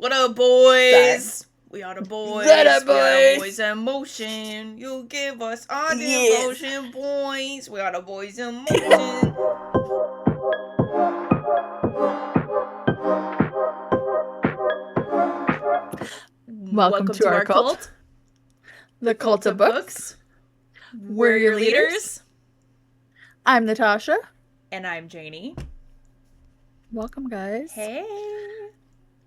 What up, boys? Sorry. We are the boys. What up, We are the boys? boys in motion. You give us our Yes. devotion, boys. We are the boys in motion. Welcome to our cult. The Cult of Books. We're your leaders. I'm Natasha. And I'm Janie. Welcome, guys. Hey.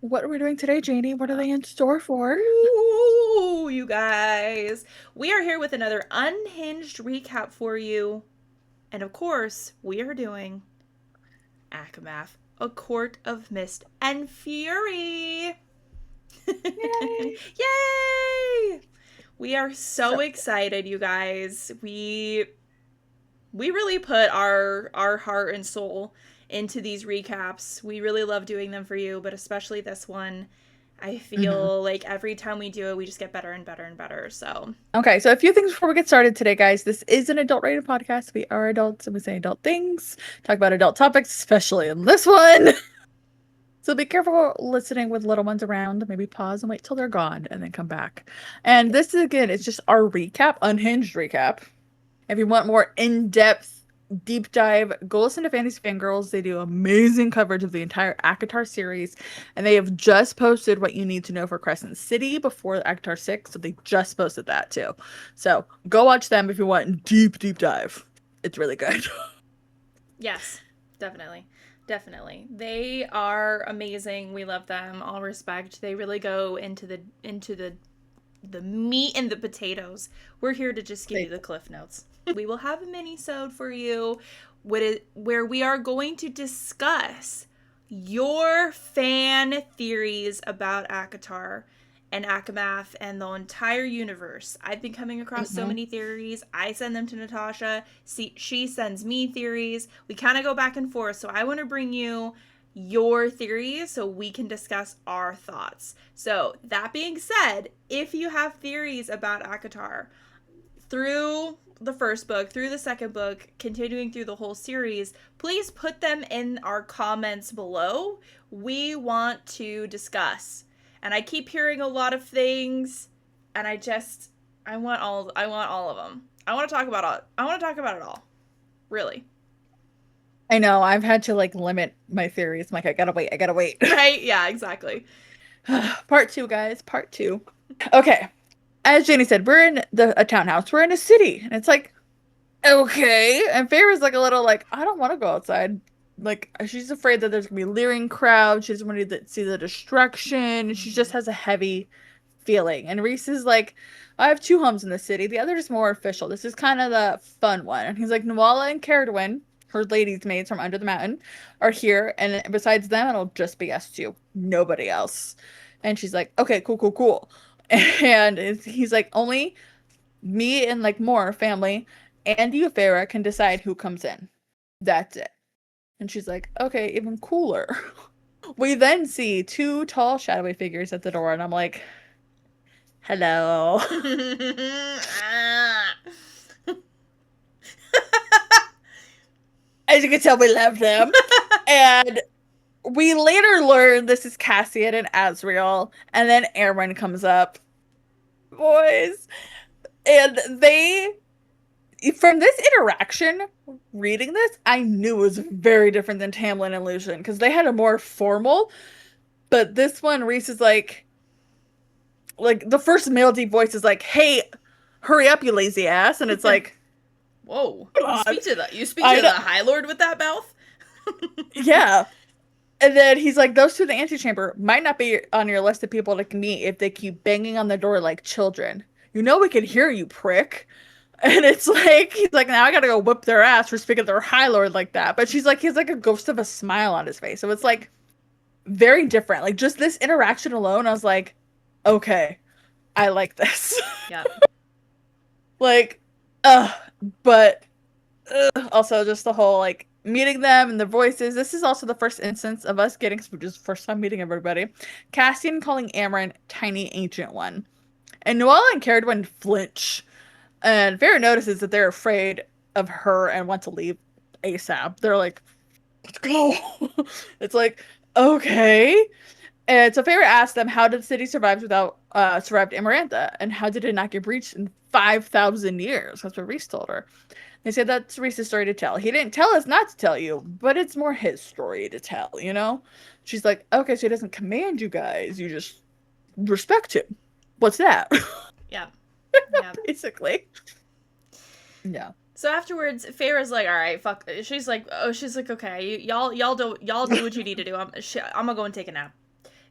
What are we doing today, Janie? What are they in store for? Ooh, you guys. We are here with another Unhinged recap for you. And of course, we are doing ACOMAF, A Court of Mist and Fury. Yay! Yay! We are so excited, you guys. We really put our heart and soul into these recaps. We really love doing them for you, but especially this one. I feel like every time we do it, we just get better and better and better. So okay, so a few things before we get started today, guys. This is an adult-rated podcast. We are adults and we say adult things, talk about adult topics, especially in this one. So be careful listening with little ones around. Maybe pause and wait till they're gone and then come back. And this is, again, it's just our recap, Unhinged recap. If you want more in-depth, deep dive, go listen to Fantasy Fangirls. They do amazing coverage of the entire ACOTAR series. And they have just posted what you need to know for Crescent City before ACOTAR 6. So they just posted that too. So go watch them if you want deep dive. It's really good. Yes, definitely. Definitely. They are amazing. We love them. All respect. They really go into the meat and the potatoes. We're here to just give you the cliff notes. We will have a mini-sode for you where we are going to discuss your fan theories about ACOTAR and ACOMAF and the entire universe. I've been coming across so many theories. I send them to Natasha. She sends me theories. We kind of go back and forth. So I want to bring you your theories so we can discuss our thoughts. So that being said, if you have theories about ACOTAR through the first book, through the second book, continuing through the whole series, please put them in our comments below. We want to discuss. And I keep hearing a lot of things, and I want all of them. I want to talk about it all. Really. I know, I've had to limit my theories. I'm like, I gotta wait. Right? Yeah, exactly. Part 2, guys. Part 2. Okay. As Janie said, we're in a townhouse. We're in a city. And it's like, okay. And Feyre's a little I don't want to go outside. She's afraid that there's going to be a leering crowd. She doesn't want to see the destruction. She just has a heavy feeling. And Rhys is like, I have 2 homes in the city. The other is more official. This is kind of the fun one. And he's like, Nuala and Caradwyn, her ladies' maids from under the mountain, are here. And besides them, it'll just be us 2. Nobody else. And she's like, okay, cool. And he's like, only me and more family and you, Feyre, can decide who comes in. That's it. And she's like, okay, even cooler. We then see 2 tall, shadowy figures at the door, and I'm like, hello. As you can tell, we love them. And we later learn this is Cassian and Azriel, and then Aaron comes up. Boys. And from this interaction, reading this, I knew it was very different than Tamlin and Lucian, because they had a more formal, but this one, Rhys is like the first male deep voice is like, hey, hurry up, you lazy ass, and it's like, whoa, you speak to the High Lord with that mouth? Yeah. And then he's like, those 2 in the antechamber might not be on your list of people to meet if they keep banging on the door like children. You know we can hear you, prick. And it's like, he's like, now I gotta go whip their ass for speaking to their High Lord like that. But she's like, he's like a ghost of a smile on his face. So it's very different. Just this interaction alone, I was like, okay, I like this. Yeah. But also just the whole meeting them and the voices. This is also the first instance of us getting, which is first time meeting everybody, Cassian calling Amren Tiny Ancient One. And Nuala and Caradwyn flinch. And Feyre notices that they're afraid of her and want to leave ASAP. They're like, let's go. It's like, okay. And so Feyre asked them, how did the city survive survived Amarantha? And how did it not get breached in 5,000 years? That's what Rhys told her. They said that's Rhys's story to tell. He didn't tell us not to tell you, but it's more his story to tell, you know? She's like, okay, so he doesn't command you guys. You just respect him. What's that? Yeah. Basically. Yeah. So afterwards, Feyre's like, all right, fuck. She's like, okay, y'all do what you need to do. I'm gonna go and take a nap.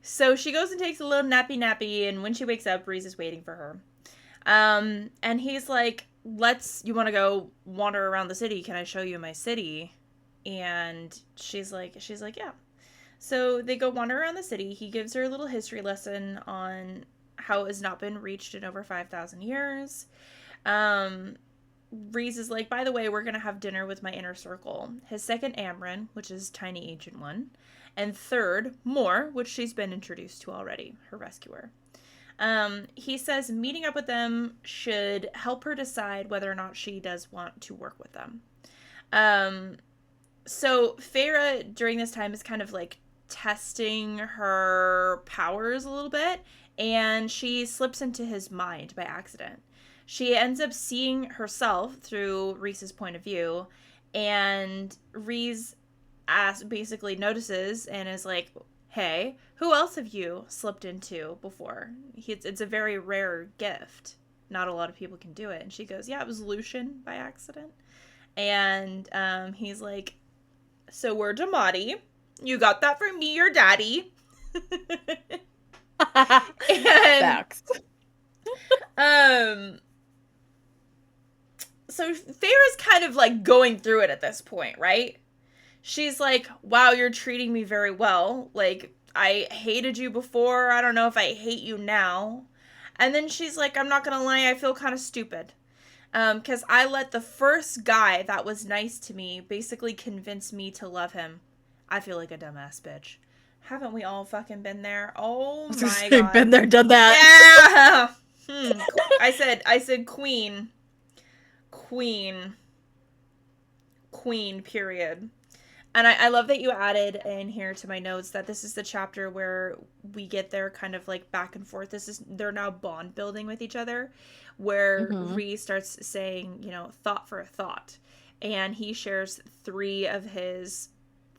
So she goes and takes a little nappy, and when she wakes up, Rhys is waiting for her. And he's like, you want to go wander around the city? Can I show you my city? And she's like, yeah. So they go wander around the city. He gives her a little history lesson on how it has not been reached in over 5,000 years. Rhys is like, by the way, we're going to have dinner with my inner circle. His second, Amren, which is Tiny Ancient One. And third, Mor, which she's been introduced to already, her rescuer. He says meeting up with them should help her decide whether or not she does want to work with them. So Feyre, during this time, is kind of like testing her powers a little bit, and she slips into his mind by accident. She ends up seeing herself through Rhys's point of view, and Rhys basically notices and is like, hey, who else have you slipped into before? It's a very rare gift. Not a lot of people can do it. And she goes, yeah, it was Lucian by accident. And he's like, so we're Damati. You got that from me, your daddy. Facts. So Feyre's kind of like going through it at this point, right? She's like, wow, you're treating me very well. Like, I hated you before. I don't know if I hate you now. And then she's like, I'm not going to lie, I feel kind of stupid. Because I let the first guy that was nice to me basically convince me to love him. I feel like a dumbass bitch. Haven't we all fucking been there? Oh my god. Been there, done that. Yeah! I said queen. Queen, period. And I love that you added in here to my notes that this is the chapter where we get their kind of like back and forth. They're now bond building with each other, where Rhys starts saying, you know, thought for a thought. And he shares 3 of his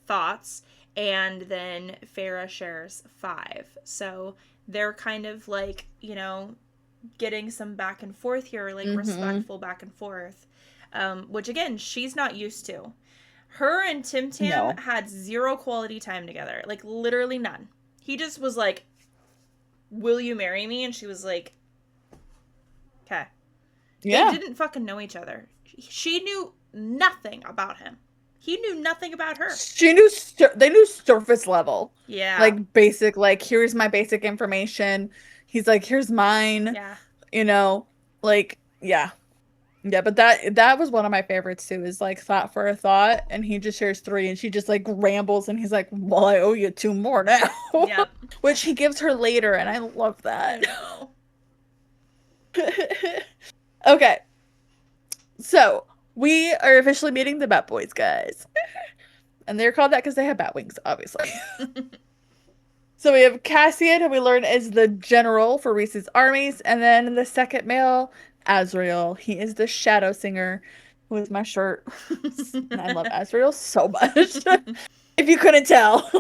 thoughts, and then Feyre shares 5. So they're kind of like, you know, getting some back and forth here, like respectful back and forth, which again, she's not used to. Her and Tim had 0 quality time together. Like, literally none. He just was like, will you marry me? And she was like, okay. Yeah. They didn't fucking know each other. She knew nothing about him. He knew nothing about her. She knew, they knew surface level. Yeah. Like, basic, like, here's my basic information. He's like, here's mine. Yeah. You know, like, yeah. Yeah, but that was one of my favorites too, is like thought for a thought, and he just shares 3 and she just like rambles and he's like, well, I owe you 2 more now. Yep. Which he gives her later, and I love that. I know. Okay. So we are officially meeting the Bat Boys, guys. And they're called that because they have bat wings, obviously. So we have Cassian, who we learn is the general for Rhys's armies, and then the second male, Azriel. He is the shadow singer, who is my shirt. And I love Azriel so much. If you couldn't tell.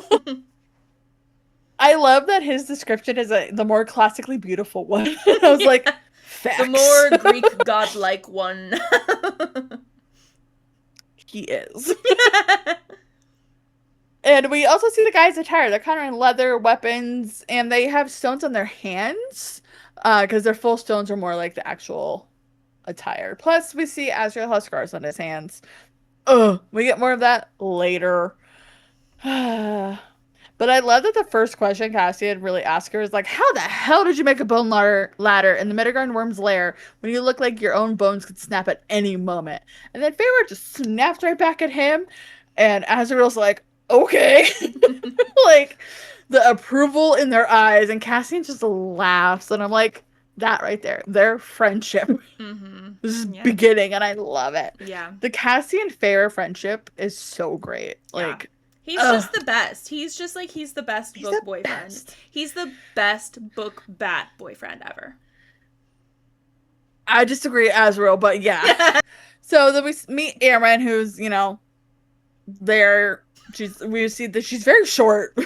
I love that his description is the more classically beautiful one. I was like, facts. The more Greek godlike one. He is. And we also see the guys' attire. They're kind of in leather, weapons, and they have stones on their hands. Because their full stones are more like the actual attire. Plus, we see Azriel has scars on his hands. We get more of that later. But I love that the first question Cassian really asked her is like, how the hell did you make a bone ladder in the Middlegarden Worm's lair when you look like your own bones could snap at any moment? And then Feyre just snaps right back at him. And Azriel's like, okay. Like, the approval in their eyes, and Cassian just laughs, and I'm like, that right there, their friendship is beginning, and I love it. Yeah. The Cassian Feyre friendship is so great. Like, He's just the best. He's just like, he's the best book boyfriend. Best. He's the best book bat boyfriend ever. I disagree, Azrael, but yeah. So then we meet Amren, who's, you know, there. We see that she's very short.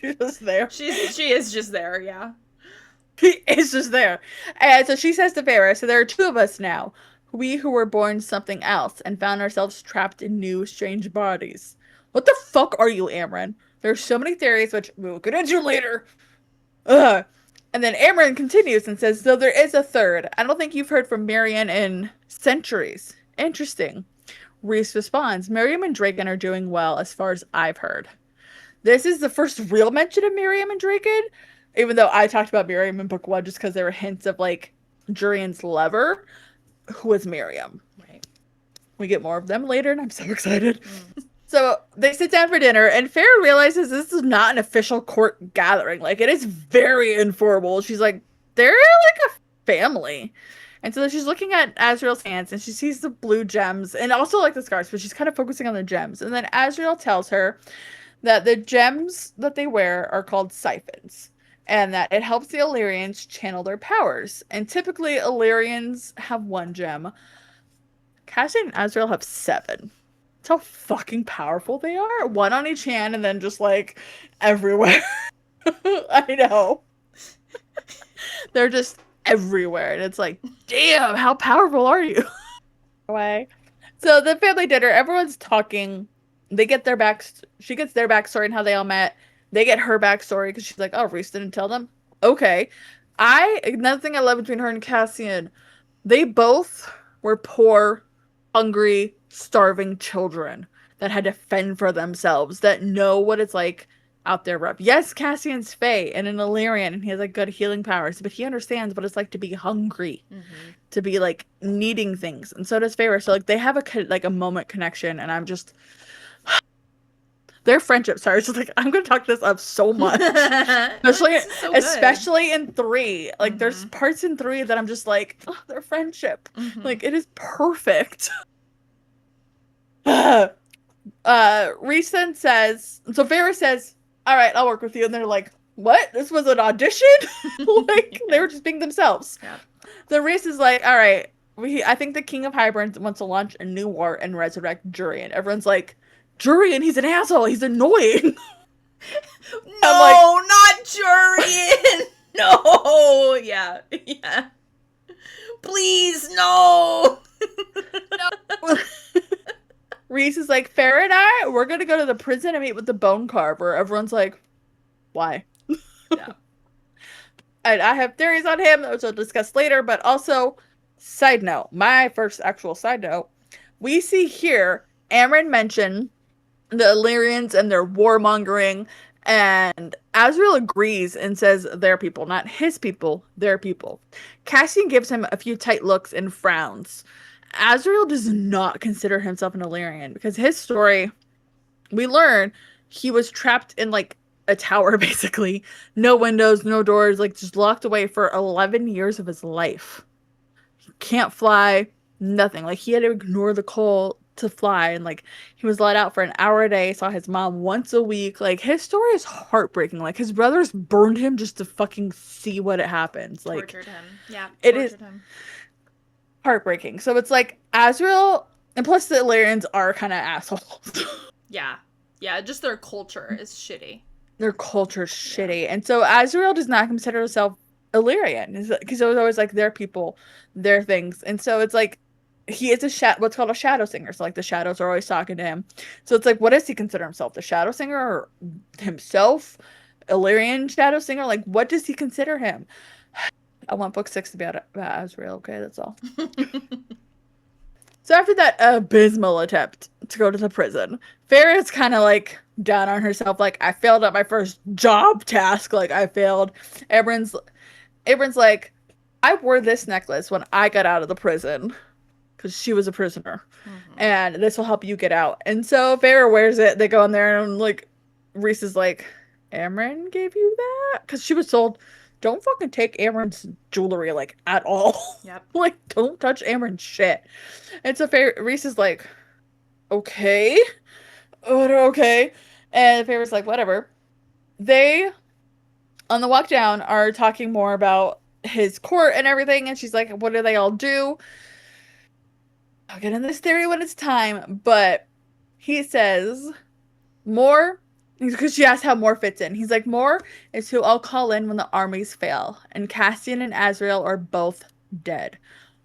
She's just there. She is just there, yeah. She is just there. And so she says to Feyre, so there are two of us now. We who were born something else and found ourselves trapped in new, strange bodies. What the fuck are you, Amren? There's so many theories, which we'll get into later. Ugh. And then Amren continues and says, though there is a third. I don't think you've heard from Miriam in centuries. Interesting. Rhys responds, Miriam and Draken are doing well as far as I've heard. This is the first real mention of Miriam and Draken, even though I talked about Miriam in book 1 just because there were hints of, like, Jurian's lover, who is Miriam. Right. We get more of them later, and I'm so excited. So they sit down for dinner, and Feyre realizes this is not an official court gathering. Like, it is very informal. She's like, they're like a family. And so she's looking at Azriel's hands, and she sees the blue gems, and also like the scars, but she's kind of focusing on the gems. And then Azriel tells her that the gems that they wear are called siphons, and that it helps the Illyrians channel their powers. And typically, Illyrians have 1 gem. Cassian and Azriel have 7. That's how fucking powerful they are. 1 on each hand, and then just, like, everywhere. I know. They're just everywhere, and it's like, damn, how powerful are you? So the family dinner, everyone's talking. They get their she gets their backstory and how they all met. They get her backstory because she's like, oh, Rhys didn't tell them. Okay. Another thing I love between her and Cassian, they both were poor, hungry, starving children that had to fend for themselves, that know what it's like out there rough. Yes, Cassian's Fae and an Illyrian, and he has like good healing powers, but he understands what it's like to be hungry, to be like needing things, and so does Feyre. So like they have a moment connection, and I'm just their friendship. Sorry, just like I'm gonna talk this up so much, especially in 3. Like there's parts in 3 that I'm just like, oh, their friendship, like it is perfect. Rhys then says, so Feyre says, all right, I'll work with you. And they're like, what? This was an audition? Like, they were just being themselves. Yeah. So Rhys is like, all right, I think the King of Highburn wants to launch a new war and resurrect Jurian. Everyone's like, Jurian, he's an asshole. He's annoying. No, like, not Jurian. No. Yeah. Yeah. Please, no. No. Rhys is like, Feyre and I, we're going to go to the prison and meet with the bone carver. Everyone's like, why? Yeah. And I have theories on him, which I'll discuss later, but also, side note, my first actual side note, we see here, Amren mention the Illyrians and their warmongering, and Azriel agrees and says their people, not his people, their people. Cassian gives him a few tight looks and frowns. Azriel does not consider himself an Illyrian because his story, we learn he was trapped in like a tower, basically. No windows, no doors, like just locked away for 11 years of his life. He can't fly, nothing. Like he had to ignore the call to fly, and like he was let out for an hour a day, saw his mom once a week. Like his story is heartbreaking. Like his brothers burned him just to fucking see what happens. Like tortured him. Yeah, it is heartbreaking. So it's like Azriel, and plus the Illyrians are kind of assholes. Yeah, just their culture is shitty. Their culture's shitty, and so Azriel does not consider himself Illyrian because it was always like their people, their things, and so it's like he is what's called a shadow singer. So like the shadows are always talking to him. So it's like, what does he consider himself? The shadow singer or himself? Illyrian shadow singer? Like, what does he consider him? I want book 6 to be about Azriel. Okay, that's all. So after that abysmal attempt to go to the prison, Feyre is kind of like down on herself. Like, I failed at my first job task. Like, I failed. Abram's like, I wore this necklace when I got out of the prison. Because she was a prisoner. And this will help you get out. And so Feyre wears it. They go in there and like, Rhys is like, Amren gave you that? Because she was told, don't fucking take Amren's jewelry, like, at all. Yep. Like, don't touch Amren's shit. And so Rhys is like, okay. oh, okay. And Feyre's like, whatever. They, on the walk down, are talking more about his court and everything. And she's like, what do they all do? I'll get in this theory when it's time. But he says, Moore, because she asked how Moore fits in. He's like, Moore is who I'll call in when the armies fail. And Cassian and Azrael are both dead.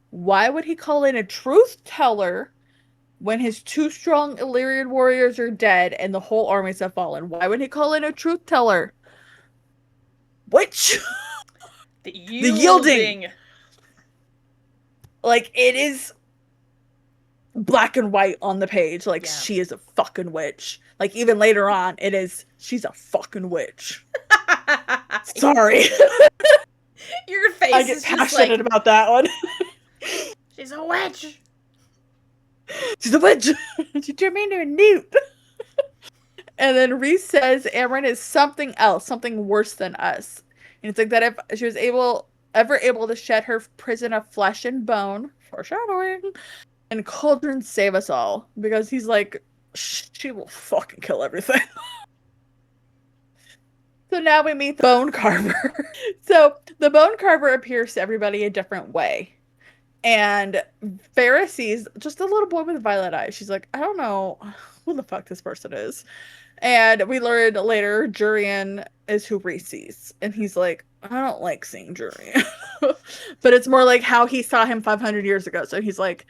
Why would he call in a truth teller when his two strong Illyrian warriors are dead and the whole armies have fallen? Why would he call in a truth teller? Which The yielding. Like, it is black and white on the page. Like, she is a fucking witch. Like, even later on, it is, she's a fucking witch. Sorry. Your face I get is passionate about that one. She's a witch. She's a witch. She turned me into a newt. And then Rhys says Amryn is something else, something worse than us. And it's like that if she was ever able to shed her prison of flesh and bone, foreshadowing, and Cauldron save us all. Because he's like, she will fucking kill everything. So now we meet the Bone Carver. So the Bone Carver appears to everybody a different way. And Feyre sees just a little boy with violet eyes. She's like, I don't know who the fuck this person is. And we learned later Jurian is who Rhys sees. And he's like, I don't like seeing Jurian. But it's more like how he saw him 500 years ago. So he's like,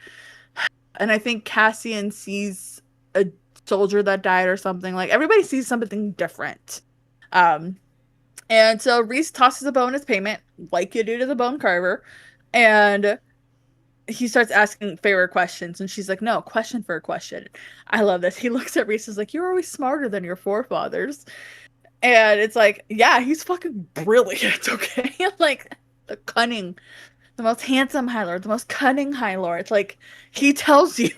and I think Cassian sees a soldier that died or something. Like, everybody sees something different. And so Rhys tosses a bone as payment, like you do to the Bone Carver. And he starts asking Feyre questions, and she's like, no, question for a question. I love this. He looks at Rhys and is like, you're always smarter than your forefathers. And it's like, yeah, he's fucking brilliant, okay? Like, the cunning, the most handsome High Lord, the most cunning High Lord. Like, he tells you.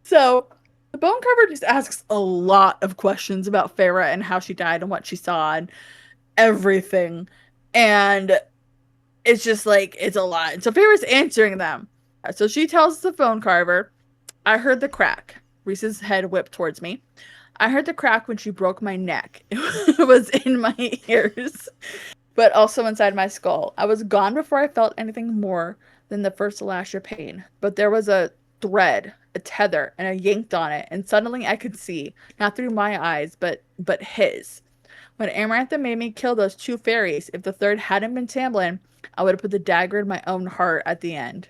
So, the Bone Carver just asks a lot of questions about Feyre and how she died and what she saw and everything. And it's just like, it's a lot. And so Feyre's answering them. So she tells the Bone Carver, I heard the crack. Rhys's head whipped towards me. I heard the crack when she broke my neck. It was in my ears, but also inside my skull. I was gone before I felt anything more than the first lash of pain. But there was a thread, a tether, and I yanked on it, and suddenly I could see, not through my eyes, but his. When Amarantha made me kill those two fairies, if the third hadn't been Tamlin, I would have put the dagger in my own heart at the end.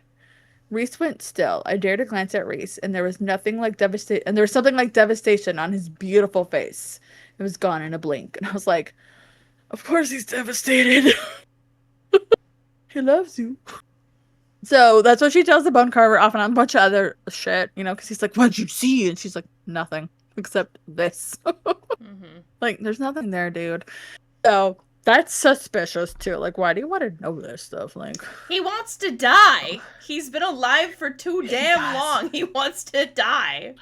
Rhys went still. I dared to glance at Rhys, and there was something like devastation on his beautiful face. It was gone in a blink, and I was like, of course he's devastated. He loves you. So that's what she tells the Bone Carver off and on a bunch of other shit, you know, because he's like, what'd you see? And she's like, nothing except this. Like, there's nothing there, dude. So that's suspicious too. Like, why do you want to know this stuff? Like, he wants to die. He's been alive for too damn long. He wants to die.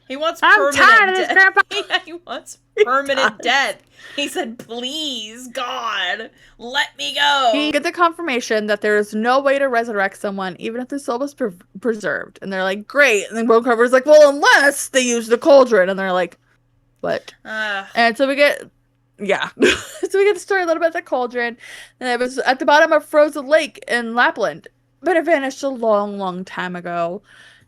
He wants permanent death. Grandpa. Yeah, he wants permanent death. He said, please, God, let me go. He gets the confirmation that there is no way to resurrect someone, even if the soul was preserved. And they're like, great. And then Bone Carver's like, well, unless they use the cauldron. And they're like, what? And so we get, yeah. So we get the story a little bit of the cauldron. And it was at the bottom of Frozen Lake in Lapland. But it vanished a long, long time ago.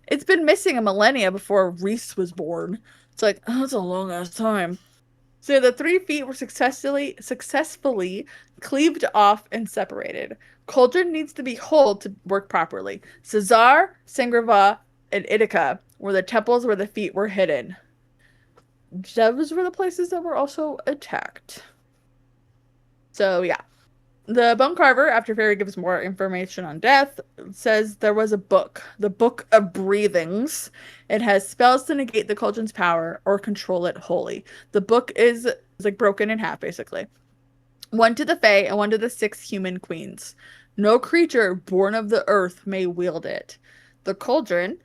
It's been missing a millennia before Rhys was born. It's like, oh, that's a long ass time. So the 3 feet were successfully cleaved off and separated. Cauldron needs to be whole to work properly. Cesar, Sangrava, and Ithaca were the temples where the feet were hidden. Those were the places that were also attacked. So yeah. The Bone Carver, after Fairy gives more information on death, says there was a book, the Book of Breathings. It has spells to negate the cauldron's power or control it wholly. The book is like broken in half, basically. One to the Fae and one to the 6 human queens. No creature born of the earth may wield it. The cauldron,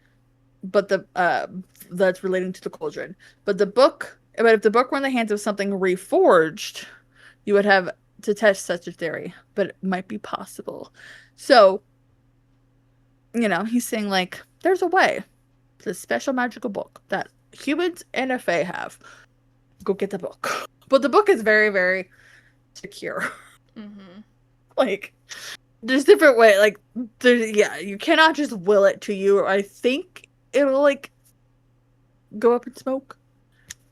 but that's relating to the cauldron. But if the book were in the hands of something reforged, you would have to test such a theory, but it might be possible. So, you know, he's saying, like, there's a way. It's a special magical book that humans and a fae have. Go get the book. But the book is very, very secure. Mm-hmm. Like, there's different way. Like, you cannot just will it to you. Or I think it'll like go up in smoke.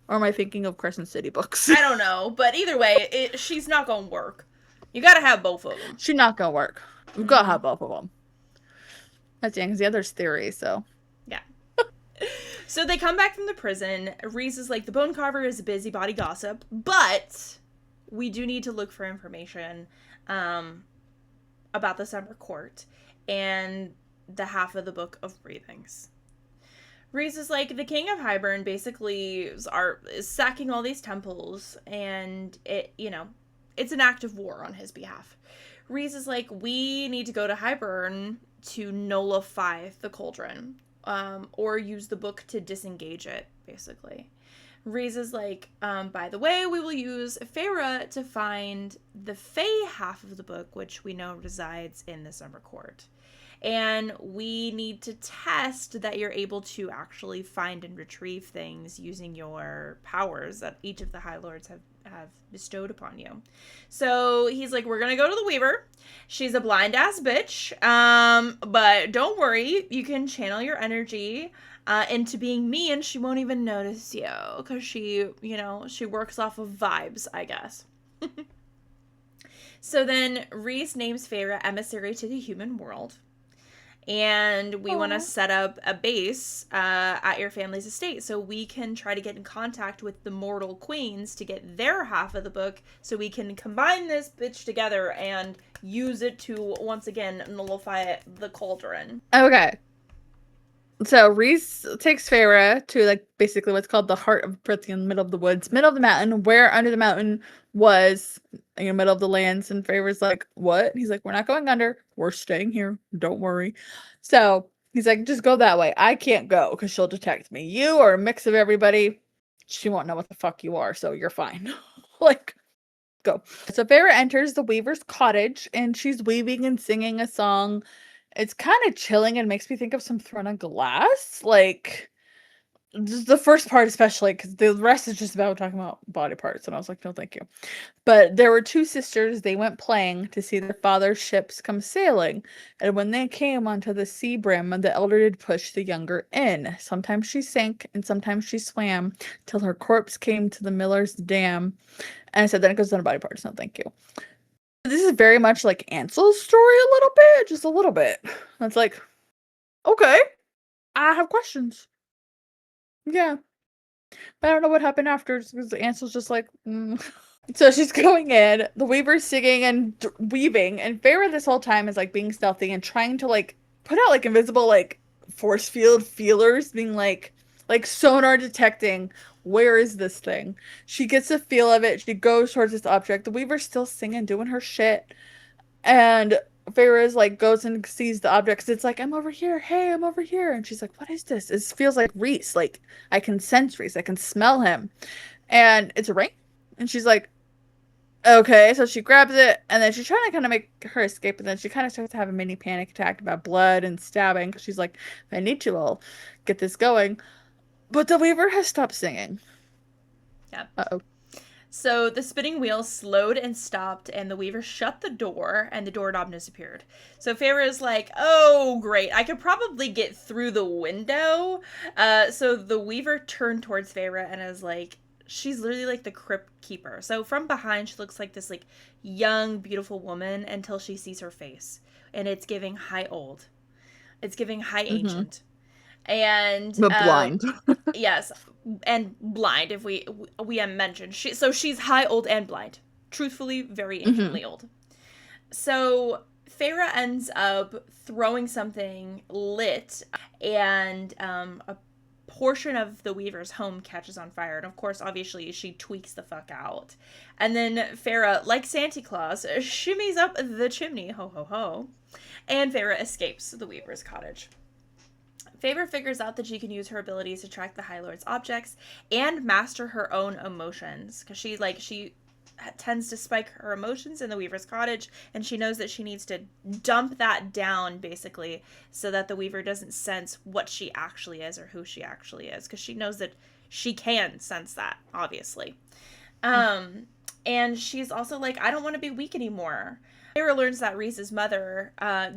Or am I thinking of Crescent City books? I don't know, but either way, she's not gonna work. You gotta have both of them. She's not gonna work. We've gotta have both of them. That's the other's theory, so. Yeah. So they come back from the prison. Reese is like, the bone carver is a busybody gossip, but we do need to look for information about the summer court and the half of the book of breathings. Reese is like, the king of Hybern basically is sacking all these temples, and it's an act of war on his behalf. Reese is like, we need to go to Hybern to nullify the cauldron, or use the book to disengage it, basically. Reese is like, by the way, we will use Feyre to find the Fey half of the book, which we know resides in the Summer Court. And we need to test that you're able to actually find and retrieve things using your powers that each of the High Lords have bestowed upon you. So he's like, we're going to go to the Weaver. She's a blind ass bitch. But don't worry. You can channel your energy into being me, and she won't even notice you. Because she works off of vibes, I guess. So then Reese names Feyre emissary to the human world. And we want to set up a base at your family's estate so we can try to get in contact with the mortal queens to get their half of the book so we can combine this bitch together and use it to, once again, nullify the cauldron. Okay. So Reese takes Feyre to, like, basically what's called the heart of Prithian, in the middle of the woods, middle of the mountain, where under the mountain was, in the middle of the lands. And Feyre's like, what? He's like, we're not going under. We're staying here. Don't worry. So he's like, just go that way. I can't go because she'll detect me. You are a mix of everybody. She won't know what the fuck you are, so you're fine. Like, go. So Feyre enters the weaver's cottage, and she's weaving and singing a song. It's kind of chilling and makes me think of some Throne of Glass. Like, the first part especially, because the rest is just about talking about body parts. And I was like, no, thank you. But there were two sisters. They went playing to see their father's ships come sailing. And when they came onto the sea brim, the elder did push the younger in. Sometimes she sank and sometimes she swam till her corpse came to the miller's dam. And I said, then it goes down to body parts. No, thank you. This is very much like Ansel's story a little bit, just a little bit. It's like, okay, I have questions. Yeah. But I don't know what happened after, because Ansel's just like, So she's going in, the Weaver's singing and weaving, and Feyre this whole time is like being stealthy and trying to like put out like invisible like force field feelers, being like sonar detecting, where is this thing? She gets a feel of it. She goes towards this object. The Weaver's still singing, doing her shit. And Feyre's like goes and sees the object. 'Cause it's like, I'm over here. Hey, I'm over here. And she's like, what is this? It feels like Reese. Like, I can sense Reese. I can smell him. And it's a ring. And she's like, okay. So she grabs it. And then she's trying to kind of make her escape. And then she kind of starts to have a mini panic attack about blood and stabbing. Because she's like, if I need to, I'll get this going. But the Weaver has stopped singing. Yeah. Uh-oh. So the spinning wheel slowed and stopped, and the Weaver shut the door, and the doorknob disappeared. So Feyre is like, oh, great. I could probably get through the window. So the Weaver turned towards Feyre and is like, she's literally like the crypt keeper. So from behind, she looks like this like young, beautiful woman until she sees her face. And it's giving high old. It's giving high ancient. And but blind. Yes, and blind, if we mentioned. She's high, old, and blind. Truthfully, very anciently old. So Feyre ends up throwing something lit, and a portion of the Weaver's home catches on fire. And of course, obviously, she tweaks the fuck out. And then Feyre, like Santa Claus, shimmies up the chimney, ho ho ho, and Feyre escapes the Weaver's cottage. Feyre figures out that she can use her abilities to track the High Lord's objects and master her own emotions. Because she tends to spike her emotions in the Weaver's cottage, and she knows that she needs to dump that down, basically, so that the Weaver doesn't sense what she actually is or who she actually is, because she knows that she can sense that, obviously. And she's also like, I don't want to be weak anymore. Feyre learns that Rhys's mother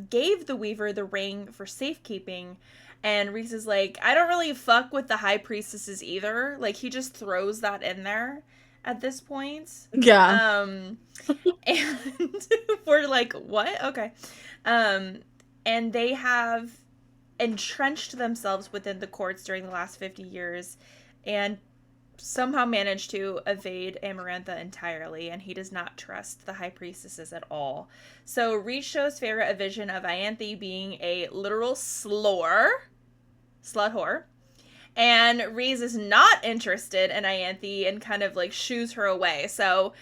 gave the Weaver the ring for safekeeping, and Rhys is like, I don't really fuck with the High Priestesses either. Like, he just throws that in there at this point. Yeah. And we're like, what? Okay. And they have entrenched themselves within the courts during the last 50 years and somehow managed to evade Amarantha entirely, and he does not trust the High Priestesses at all. So Rhys shows Feyre a vision of Ianthe being a literal slut whore, and Rhys is not interested in Ianthe and kind of like shoos her away. So,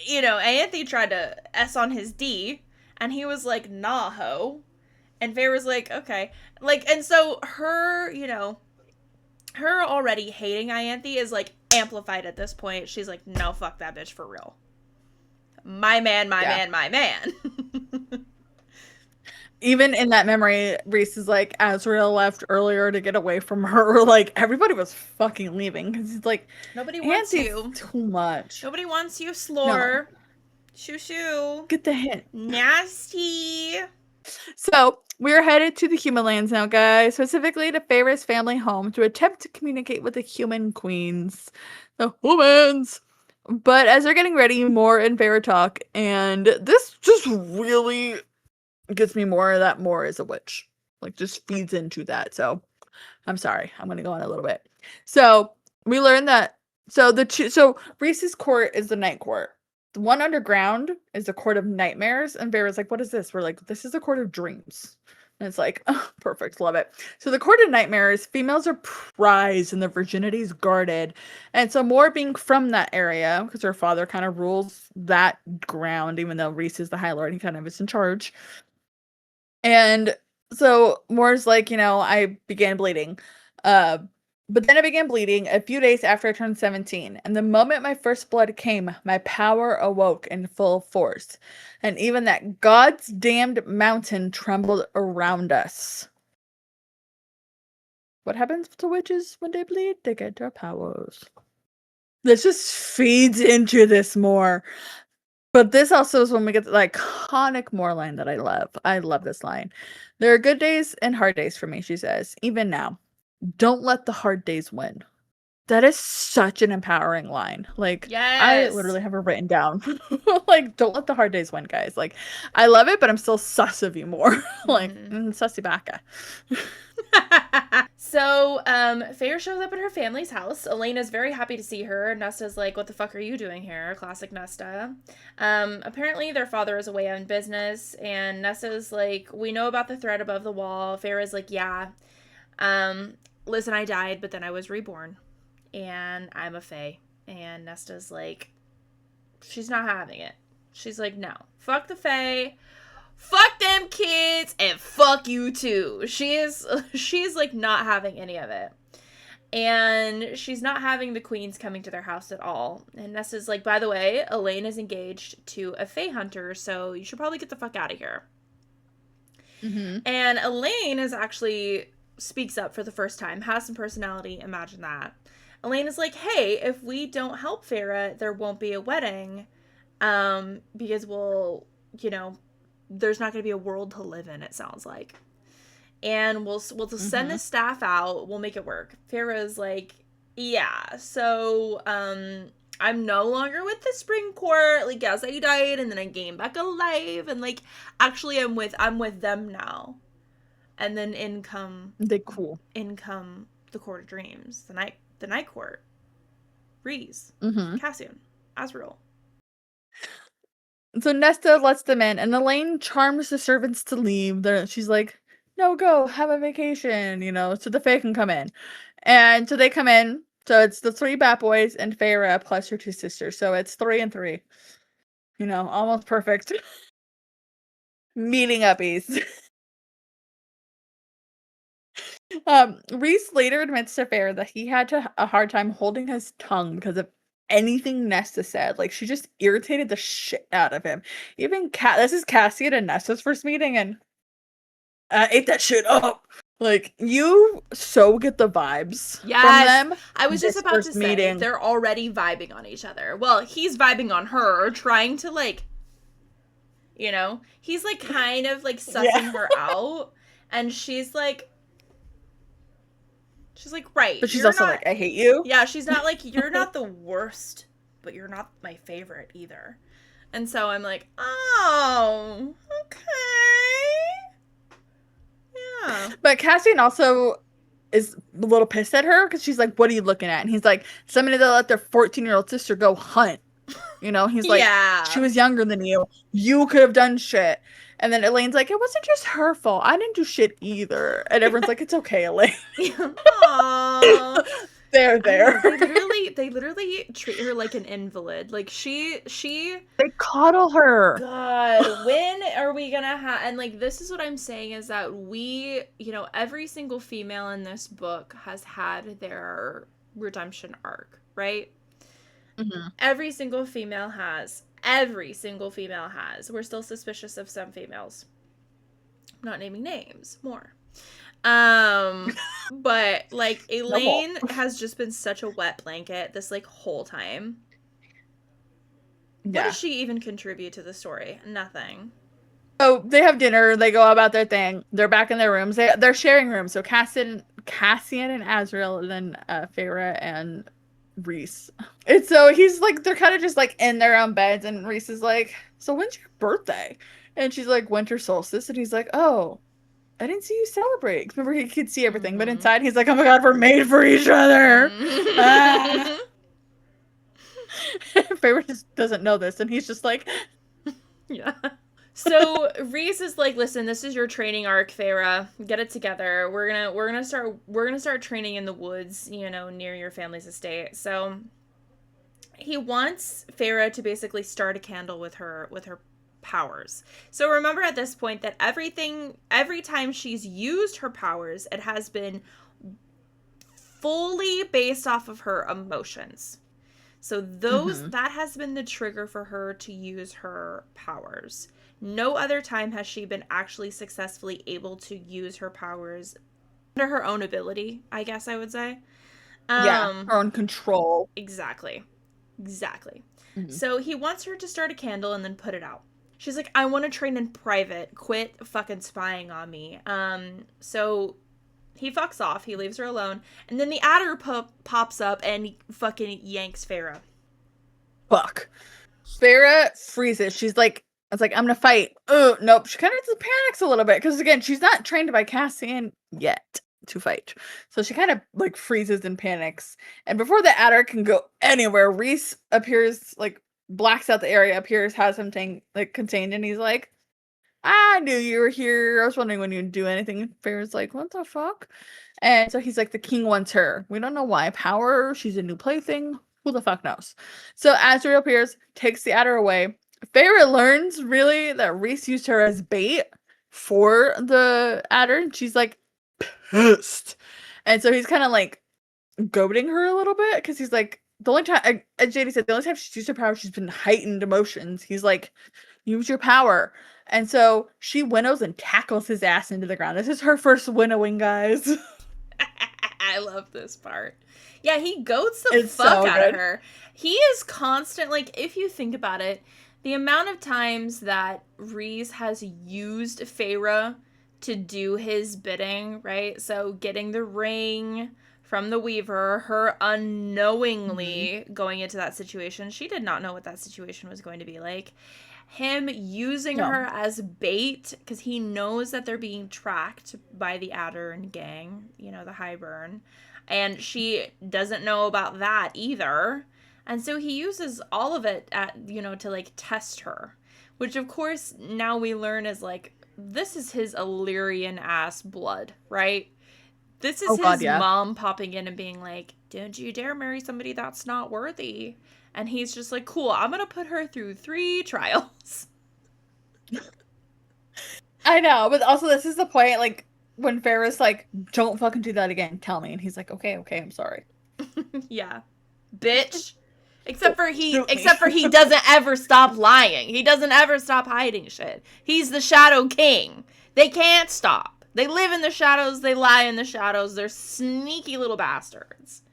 you know, Ianthe tried to S on his D, and he was like, nah, ho. And Feyre was like, okay. Like, and so her, you know, her already hating Ianthe is like amplified at this point. She's like, no, fuck that bitch for real. My man, my man. Even in that memory, Rhys is like, Azriel left earlier to get away from her. Like, everybody was fucking leaving because he's like, nobody wants you. Too much. Nobody wants you, Slore. No. Shoo shoo. Get the hint. Nasty. So, we're headed to the human lands now, guys. Specifically to Feyre's family home to attempt to communicate with the human queens. The humans! But as they're getting ready, Mor and Feyre talk. And this just really gets me more that Mor is a witch. Like, just feeds into that. So, I'm sorry. I'm going to go on a little bit. So, we learned that... So, Rhys's court is the night court. The one underground is the court of nightmares. And Feyre's like, what is this? We're like, this is the court of dreams. And it's like, oh, perfect. Love it. So the court of nightmares, females are prized and their virginity is guarded. And so Mor being from that area, because her father kind of rules that ground, even though Rhys is the High Lord, he kind of is in charge. And so Mor's like, you know, I began bleeding. But then I began bleeding a few days after I turned 17, and the moment my first blood came, my power awoke in full force, and even that God's damned mountain trembled around us. What happens to witches when they bleed? They get their powers. This just feeds into this more. But this also is when we get the iconic Mor line that I love. I love this line. There are good days and hard days for me, she says, even now. Don't let the hard days win. That is such an empowering line. Like, yes. I literally have it written down. Like, don't let the hard days win, guys. Like, I love it, but I'm still sus of you more. Like, sussy baka. So, Feyre shows up at her family's house. Elena's very happy to see her. Nesta's like, what the fuck are you doing here? Classic Nesta. Apparently their father is away on business, and Nesta's like, we know about the threat above the wall. Feyre's like, yeah. Liz and I died, but then I was reborn, and I'm a fae. And Nesta's like, she's not having it. She's like, no, fuck the fae, fuck them kids, and fuck you too. She's like not having any of it, and she's not having the queens coming to their house at all. And Nesta's like, by the way, Elaine is engaged to a fae hunter, so you should probably get the fuck out of here. And Elaine is actually speaks up for the first time, has some personality, imagine that. Elaine is like, hey, if we don't help Feyre, there won't be a wedding, because we'll, you know, there's not going to be a world to live in, it sounds like. And we'll just send the staff out, we'll make it work. Feyre is like, yeah, so, I'm no longer with the spring court, like, yes, I died, and then I came back alive, and, like, actually I'm with them now. And then in come the court of dreams, the night court, Rhys, Cassian, Azriel. So Nesta lets them in, and Elaine charms the servants to leave. She's like, no, go, have a vacation, you know, so the fae can come in. And so they come in. So it's the 3 bat boys and Feyre plus her 2 sisters. So it's 3 and 3. You know, almost perfect. Meeting uppies. Rhys later admits to Feyre that he had a hard time holding his tongue because of anything Nesta said. Like, she just irritated the shit out of him. Even this is Cassian and Nesta's first meeting, and ate that shit up. Like, you so get the vibes from them. I was just about to say, they're already vibing on each other. Well, he's vibing on her, trying to, like, you know, he's, like, kind of, like, sussing her out. And she's like, right. But she's also like, I hate you. Yeah, she's not like, you're not the worst, but you're not my favorite either. And so I'm like, oh, okay. Yeah. But Cassian also is a little pissed at her because she's like, what are you looking at? And he's like, somebody that let their 14-year-old sister go hunt. You know, he's like, she was younger than you. You could have done shit. And then Elaine's like, it wasn't just her fault. I didn't do shit either. And everyone's like, it's okay, Elaine. Aww. They're there. They literally treat her like an invalid. Like, they coddle her. God, when are we gonna have, and like, this is what I'm saying, is that we, you know, every single female in this book has had their redemption arc, right? Mm-hmm. Every single female has. We're still suspicious of some females. I'm not naming names. More. But like, Elaine has just been such a wet blanket this like whole time. Yeah. What does she even contribute to the story? Nothing. Oh, they have dinner. They go about their thing. They're back in their rooms. They're sharing rooms. So Cassian and Azriel, and then Feyre and Rhys. And so he's like, they're kind of just like in their own beds, and Rhys is like, so when's your birthday? And she's like, winter solstice. And he's like, oh, I didn't see you celebrate. Remember, he could see everything, but inside he's like, oh my god, we're made for each other. Feyre just doesn't know this, and he's just like, yeah. So Rhys is like, listen, this is your training arc, Feyre. Get it together. We're gonna start training in the woods, you know, near your family's estate. So he wants Feyre to basically start a candle with her powers. So remember at this point that every time she's used her powers, it has been fully based off of her emotions. So that has been the trigger for her to use her powers. No other time has she been actually successfully able to use her powers under her own ability, I guess I would say. Her own control. Exactly. Mm-hmm. So he wants her to start a candle and then put it out. She's like, I want to train in private. Quit fucking spying on me. So he fucks off. He leaves her alone. And then the adder pops up and fucking yanks Feyre. Fuck. Feyre freezes. She's like, I was like, I'm gonna fight. Oh, nope. She kind of panics a little bit because, again, she's not trained by Cassian yet to fight. So she kind of like freezes and panics. And before the adder can go anywhere, Rhys appears, like, blacks out the area, appears, has something like contained, and he's like, I knew you were here. I was wondering when you'd do anything. And Feyre's like, what the fuck? And so he's like, the king wants her. We don't know why. Power. She's a new plaything. Who the fuck knows? So Azriel appears, takes the adder away. Feyre learns really that Rhys used her as bait for the adder, and she's like pissed. And so he's kind of like goading her a little bit because he's like, the only time, as JD said, the only time she's used her power, she's been heightened emotions. He's like, use your power. And so she winnows and tackles his ass into the ground. This is her first winnowing, guys. I love this part. Yeah, he goats the fuck out of her. He is constant, like, if you think about it, the amount of times that Rhys has used Feyre to do his bidding, right? So getting the ring from the Weaver, her unknowingly going into that situation. She did not know what that situation was going to be like. Him using her as bait because he knows that they're being tracked by the Adder and gang, you know, the Highburn. And she doesn't know about that either. And so he uses all of it to like test her, which of course now we learn is like, this is his Illyrian ass blood, right? This is his mom popping in and being like, don't you dare marry somebody that's not worthy. And he's just like, cool, I'm going to put her through 3 trials. I know, but also this is the point, like, when Feyre's like, don't fucking do that again, tell me. And he's like, okay, I'm sorry. Yeah. Bitch. Except for he doesn't ever stop lying. He doesn't ever stop hiding shit. He's the Shadow King. They can't stop. They live in the shadows. They lie in the shadows. They're sneaky little bastards.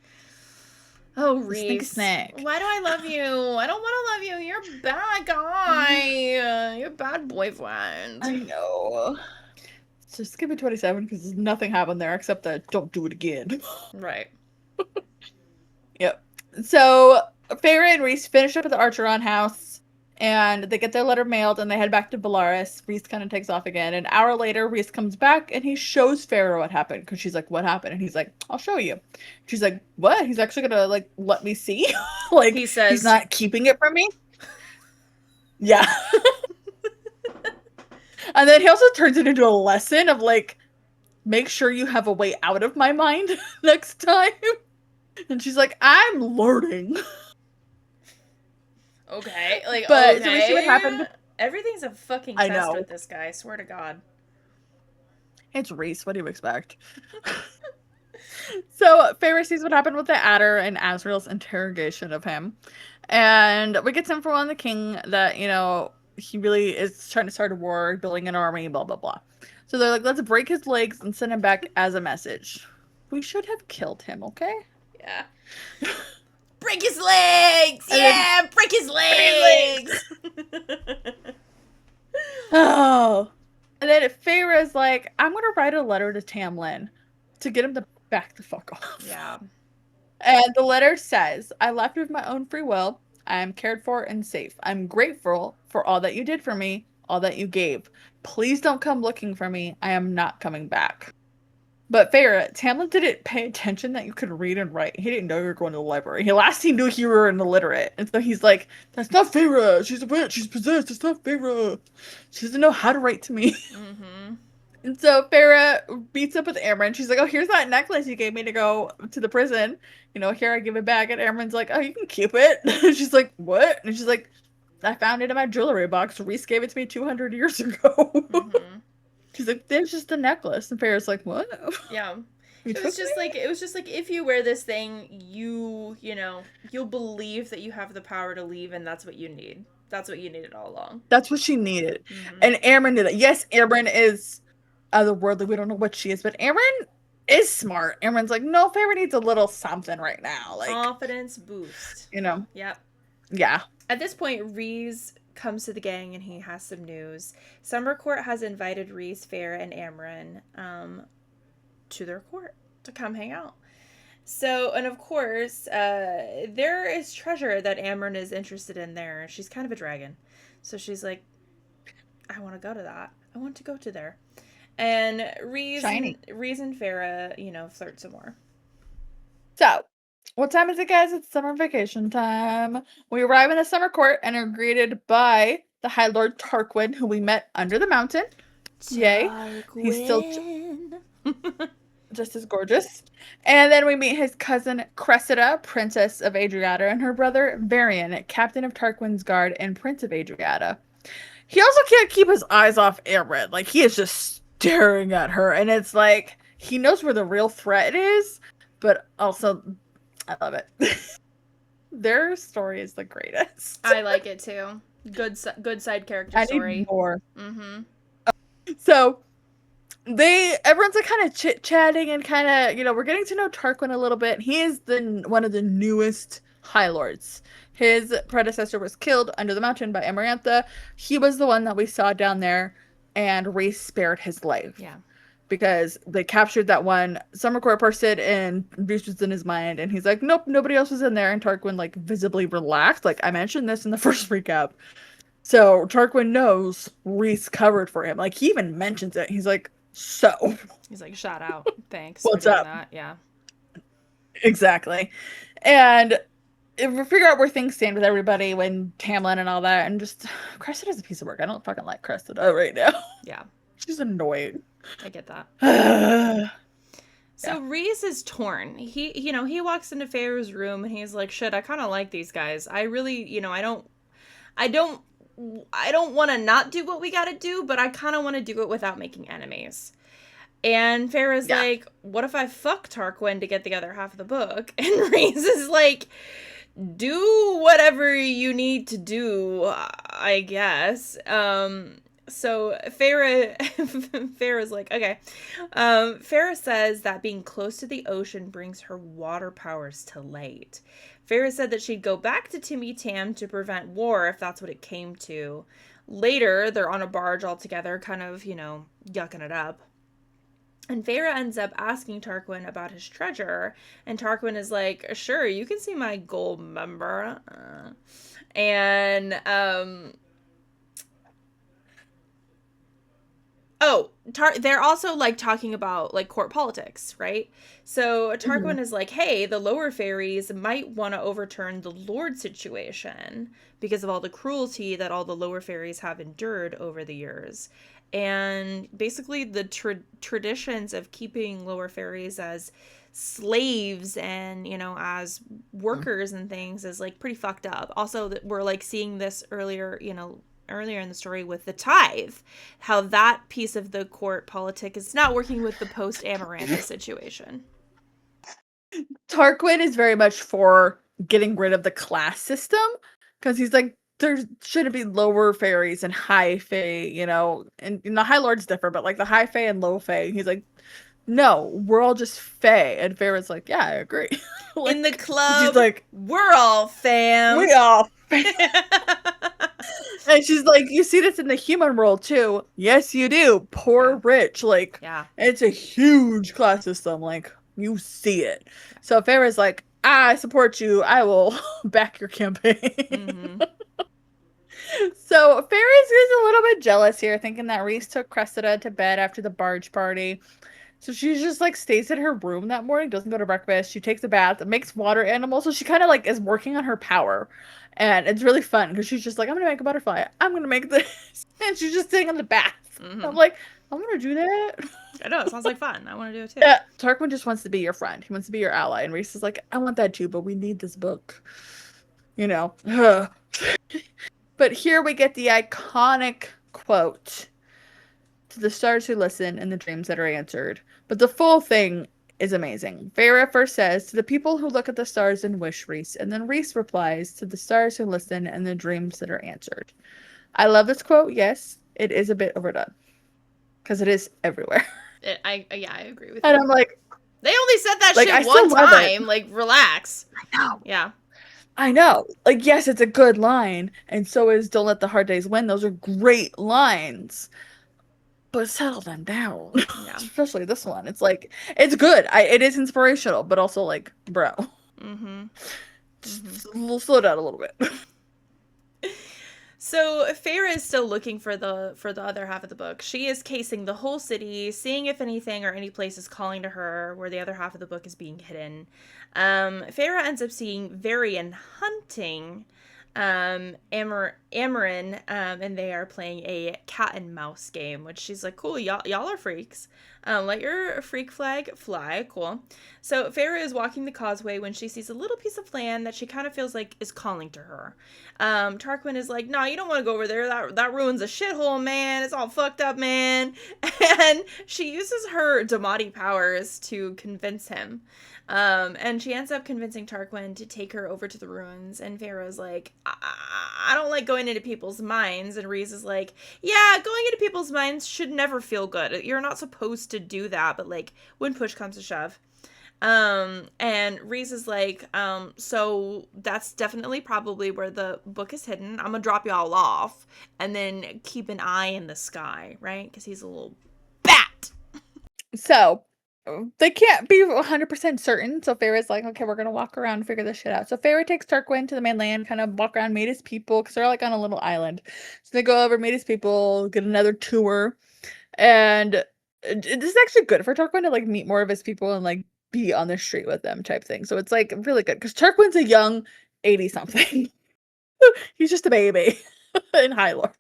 Oh, Reese. Snake. Why do I love you? I don't want to love you. You're a bad guy. You're a bad boyfriend. I know. So skip it 27 because nothing happened there except that don't do it again. Right. Yep. So Feyre and Reese finish up at the Archeron house, and they get their letter mailed, and they head back to Bellaris. Reese kind of takes off again. An hour later, Reese comes back, and he shows Feyre what happened, because she's like, what happened? And he's like, I'll show you. She's like, what? He's actually gonna, like, let me see? Like, he says, he's not keeping it from me? Yeah. And then he also turns it into a lesson of, like, make sure you have a way out of my mind next time. And she's like, I'm learning. Okay. Like, but okay. So we see what happened. Everything's a fucking test with this guy. I swear to God. It's Reese. What do you expect? So Feyre sees what happened with the Adder and Azriel's interrogation of him. And we get some info on the king that, you know, he really is trying to start a war, building an army, blah, blah, blah. So they're like, let's break his legs and send him back as a message. We should have killed him, okay? Yeah. Break his legs! Yeah! Break his legs! Oh. And then Feyre's like, I'm going to write a letter to Tamlin to get him to back the fuck off. Yeah. And the letter says, I left of my own free will. I am cared for and safe. I'm grateful for all that you did for me, all that you gave. Please don't come looking for me. I am not coming back. But Feyre, Tamlin didn't pay attention that you could read and write. He didn't know you were going to the library. He knew you were an illiterate. And so he's like, that's not Feyre. She's a witch. She's possessed. It's not Feyre. She doesn't know how to write to me. Mm-hmm. And so Feyre beats up with Amren. She's like, oh, here's that necklace you gave me to go to the prison. You know, here, I give it back. And Amren's like, oh, you can keep it. And she's like, what? And she's like, I found it in my jewelry box. Reese gave it to me 200 years ago. Mm-hmm. She's like, there's just a necklace. And Feyre's like, what? Yeah. It was just like if you wear this thing, you'll believe that you have the power to leave, and that's what you need. That's what you needed all along. That's what she needed. Mm-hmm. And Amren knew that. Yes, Amren is otherworldly. We don't know what she is, but Amren is smart. Amren's like, no, Feyre needs a little something right now. Like confidence boost. You know? Yep. Yeah. At this point, Reese comes to the gang and he has some news. Summer Court has invited Reese, Feyre, and Amren to their court to come hang out. So, and of course, there is treasure that Amren is interested in there. She's kind of a dragon. So she's like, I want to go to that. I want to go to there. And Reese and Feyre, flirt some more. So, what time is it, guys? It's summer vacation time. We arrive in the summer court and are greeted by the High Lord Tarquin, who we met under the mountain. Yay. He's still just as gorgeous. And then we meet his cousin Cressida, Princess of Adriata, and her brother Varian, Captain of Tarquin's Guard and Prince of Adriata. He also can't keep his eyes off Amren. Like, he is just staring at her. And it's like, he knows where the real threat is, but also, I love it. Their story is the greatest. I like it too. Good side character story. I need more. Mm-hmm. So, everyone's like kind of chit-chatting and kind of, we're getting to know Tarquin a little bit. He is one of the newest High Lords. His predecessor was killed under the mountain by Amarantha. He was the one that we saw down there, and Reese spared his life. Yeah. Because they captured that one Summer Court person, and Reese was in his mind, and he's like, nope, nobody else was in there, and Tarquin, like, visibly relaxed. Like, I mentioned this in the first recap. So, Tarquin knows Reese covered for him. Like, he even mentions it. He's like, so. He's like, shout out. Thanks What's for doing up? That. Yeah. Exactly. And if we figure out where things stand with everybody when Tamlin and all that, and just, Cressida's a piece of work. I don't fucking like Cressida right now. Yeah. She's annoying. I get that. So Reese is torn. He walks into Feyre's room and he's like, shit, I kind of like these guys. I really, I don't want to not do what we got to do, but I kind of want to do it without making enemies. And Feyre's like, what if I fuck Tarquin to get the other half of the book? And Reese is like, do whatever you need to do, I guess. So Farah's like, okay. Farah says that being close to the ocean brings her water powers to light. Farah said that she'd go back to Timmy Tam to prevent war if that's what it came to. Later, they're on a barge all together, kind of, yucking it up. And Farah ends up asking Tarquin about his treasure, and Tarquin is like, sure, you can see my gold member. And, they're also, like, talking about, like, court politics, right? So Tarquin is like, hey, the lower fairies might want to overturn the Lord situation because of all the cruelty that all the lower fairies have endured over the years. And basically the traditions of keeping lower fairies as slaves and, as workers and things is, like, pretty fucked up. Also, we're, like, seeing this earlier in the story with the tithe, how that piece of the court politic is not working with the post-Amarantha situation. Tarquin is very much for getting rid of the class system, because he's like, there shouldn't be lower fairies and high fae, and the high lords differ, but like the high fae and low fae, he's like, no, we're all just fae. And Farah's like, yeah, I agree. Like, in the club, she's like, we're all fam. We all fam. And she's like, you see this in the human world too. Yes, you do. Poor, rich. Like, it's a huge class system. Like, you see it. So Farah's like, I support you. I will back your campaign. So Farah's is a little bit jealous here, thinking that Rhys took Cressida to bed after the barge party. So she just, like, stays in her room that morning, doesn't go to breakfast. She takes a bath, makes water animals. So she kind of, like, is working on her power. And it's really fun because she's just like, I'm going to make a butterfly. I'm going to make this. And she's just sitting in the bath. I'm like, I'm going to do that. I know. It sounds like fun. I want to do it too. Yeah. Tarquin just wants to be your friend. He wants to be your ally. And Rhys is like, I want that too, but we need this book. But here we get the iconic quote. To the stars who listen and the dreams that are answered. But the full thing is amazing. Farah first says, to the people who look at the stars and wish, Rhys. And then Rhys replies, to the stars who listen and the dreams that are answered. I love this quote. Yes, it is a bit overdone. Because it is everywhere. I agree with you. And I'm like, they only said that shit one time. Like, relax. I know. Yeah. I know. Like, yes, it's a good line. And so is Don't Let the Hard Days Win. Those are great lines. But settle them down. Yeah. Especially this one. It's like, it's good. It is inspirational, but also like, bro. Slow down a little bit. So Farah is still looking for the other half of the book. She is casing the whole city, seeing if anything or any place is calling to her where the other half of the book is being hidden. Farah ends up seeing Varian hunting Amarin, and they are playing a cat and mouse game, which she's like, cool, y'all are freaks. Let your freak flag fly. Cool. So Farah is walking the causeway when she sees a little piece of land that she kind of feels like is calling to her. Tarquin is like, nah, you don't want to go over there. That ruins a shithole, man. It's all fucked up, man. And she uses her Damati powers to convince him. And she ends up convincing Tarquin to take her over to the ruins, and Farah's like, I don't like going into people's minds, and Rhys is like, yeah, going into people's minds should never feel good. You're not supposed to do that, but, like, when push comes to shove. And Rhys is like, so that's definitely probably where the book is hidden. I'm gonna drop y'all off, and then keep an eye in the sky, right? Because he's a little bat. So they can't be 100% certain. So Farah's like, okay, we're going to walk around and figure this shit out. So Farah takes Tarquin to the mainland, kind of walk around, meet his people, because they're like on a little island. So they go over, meet his people, get another tour. And this is actually good for Tarquin to like meet more of his people and like be on the street with them type thing. So it's like really good because Tarquin's a young 80-something. He's just a baby in High Lord.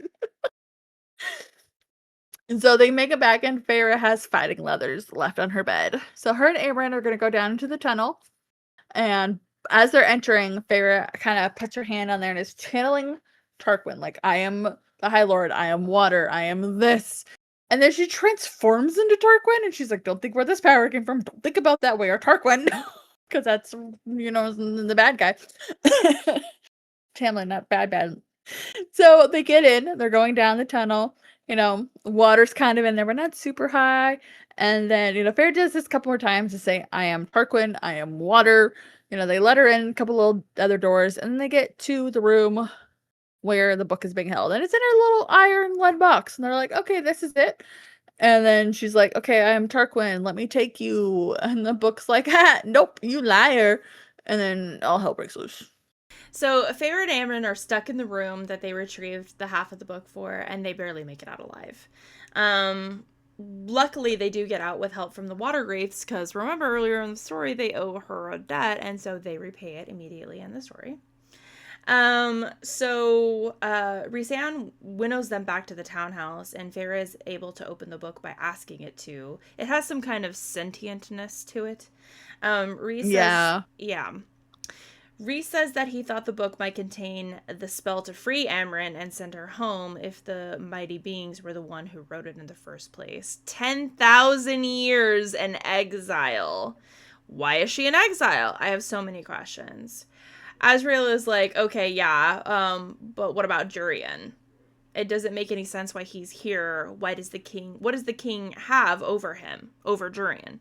And so they make it back, and Farah has fighting leathers left on her bed. So her and Amran are going to go down into the tunnel. And as they're entering, Farah kind of puts her hand on there and is channeling Tarquin. Like, I am the High Lord. I am water. I am this. And then she transforms into Tarquin, and she's like, don't think where this power came from. Don't think about that way, or Tarquin. because that's, the bad guy. Tamlin, not bad. So they get in, they're going down the tunnel, water's kind of in there, but not super high. And then, Fair does this a couple more times to say, I am Tarquin, I am water. They let her in a couple little other doors, and then they get to the room where the book is being held. And it's in a little iron lead box. And they're like, okay, this is it. And then she's like, okay, I am Tarquin, let me take you. And the book's like, ha, nope, you liar. And then all hell breaks loose. So Feyre and Amren are stuck in the room that they retrieved the half of the book for, and they barely make it out alive. Luckily, they do get out with help from the Waterwraiths, because remember earlier in the story, they owe her a debt, and so they repay it immediately in the story. Rhysand winnows them back to the townhouse, and Feyre is able to open the book by asking it to. It has some kind of sentientness to it. Rhys says that he thought the book might contain the spell to free Amren and send her home if the mighty beings were the one who wrote it in the first place. 10,000 years in exile. Why is she in exile? I have so many questions. Azrael is like, okay, yeah, but what about Jurian? It doesn't make any sense why he's here. What does the king have over him, over Jurian?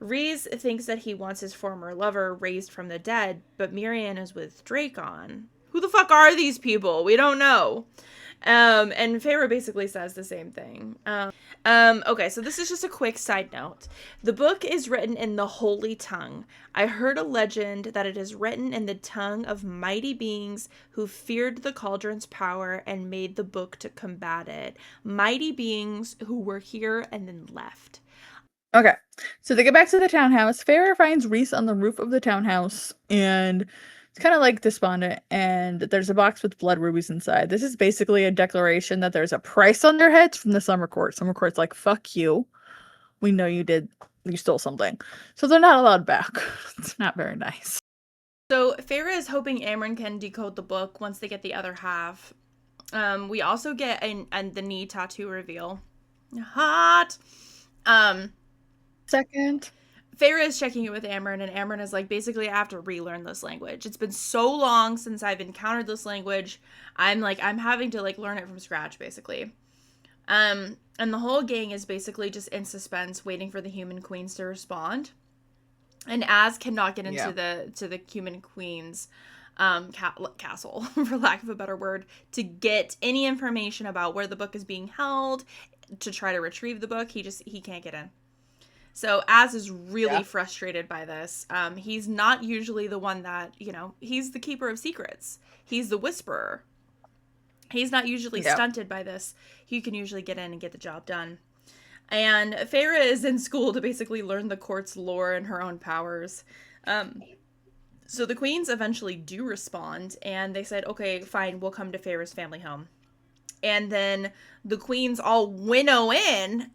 Rhys thinks that he wants his former lover raised from the dead, but Mirian is with Dracon. Who the fuck are these people? We don't know. And Feyre basically says the same thing. Okay, so this is just a quick side note. The book is written in the Holy Tongue. I heard a legend that it is written in the tongue of mighty beings who feared the cauldron's power and made the book to combat it. Mighty beings who were here and then left. Okay, so they get back to the townhouse. Feyre finds Rhys on the roof of the townhouse, and it's kind of like despondent, and there's a box with blood rubies inside. This is basically a declaration that there's a price on their heads from the Summer Court. Summer Court's like, fuck you. We know you stole something. So they're not allowed back. It's not very nice. So Feyre is hoping Amren can decode the book once they get the other half. We also get the knee tattoo reveal. Hot! Second. Feyre is checking it with Amren, and Amren is like, basically, I have to relearn this language. It's been so long since I've encountered this language. I'm having to learn it from scratch, basically. And the whole gang is basically just in suspense, waiting for the human queens to respond. And Az cannot get into the human queens castle, for lack of a better word, to get any information about where the book is being held, to try to retrieve the book. He can't get in. So Az is really frustrated by this. He's not usually the one that, he's the keeper of secrets. He's the whisperer. He's not usually stunted by this. He can usually get in and get the job done. And Feyre is in school to basically learn the court's lore and her own powers. So the queens eventually do respond, and they said, okay, fine, we'll come to Feyre's family home. And then the queens all winnow in,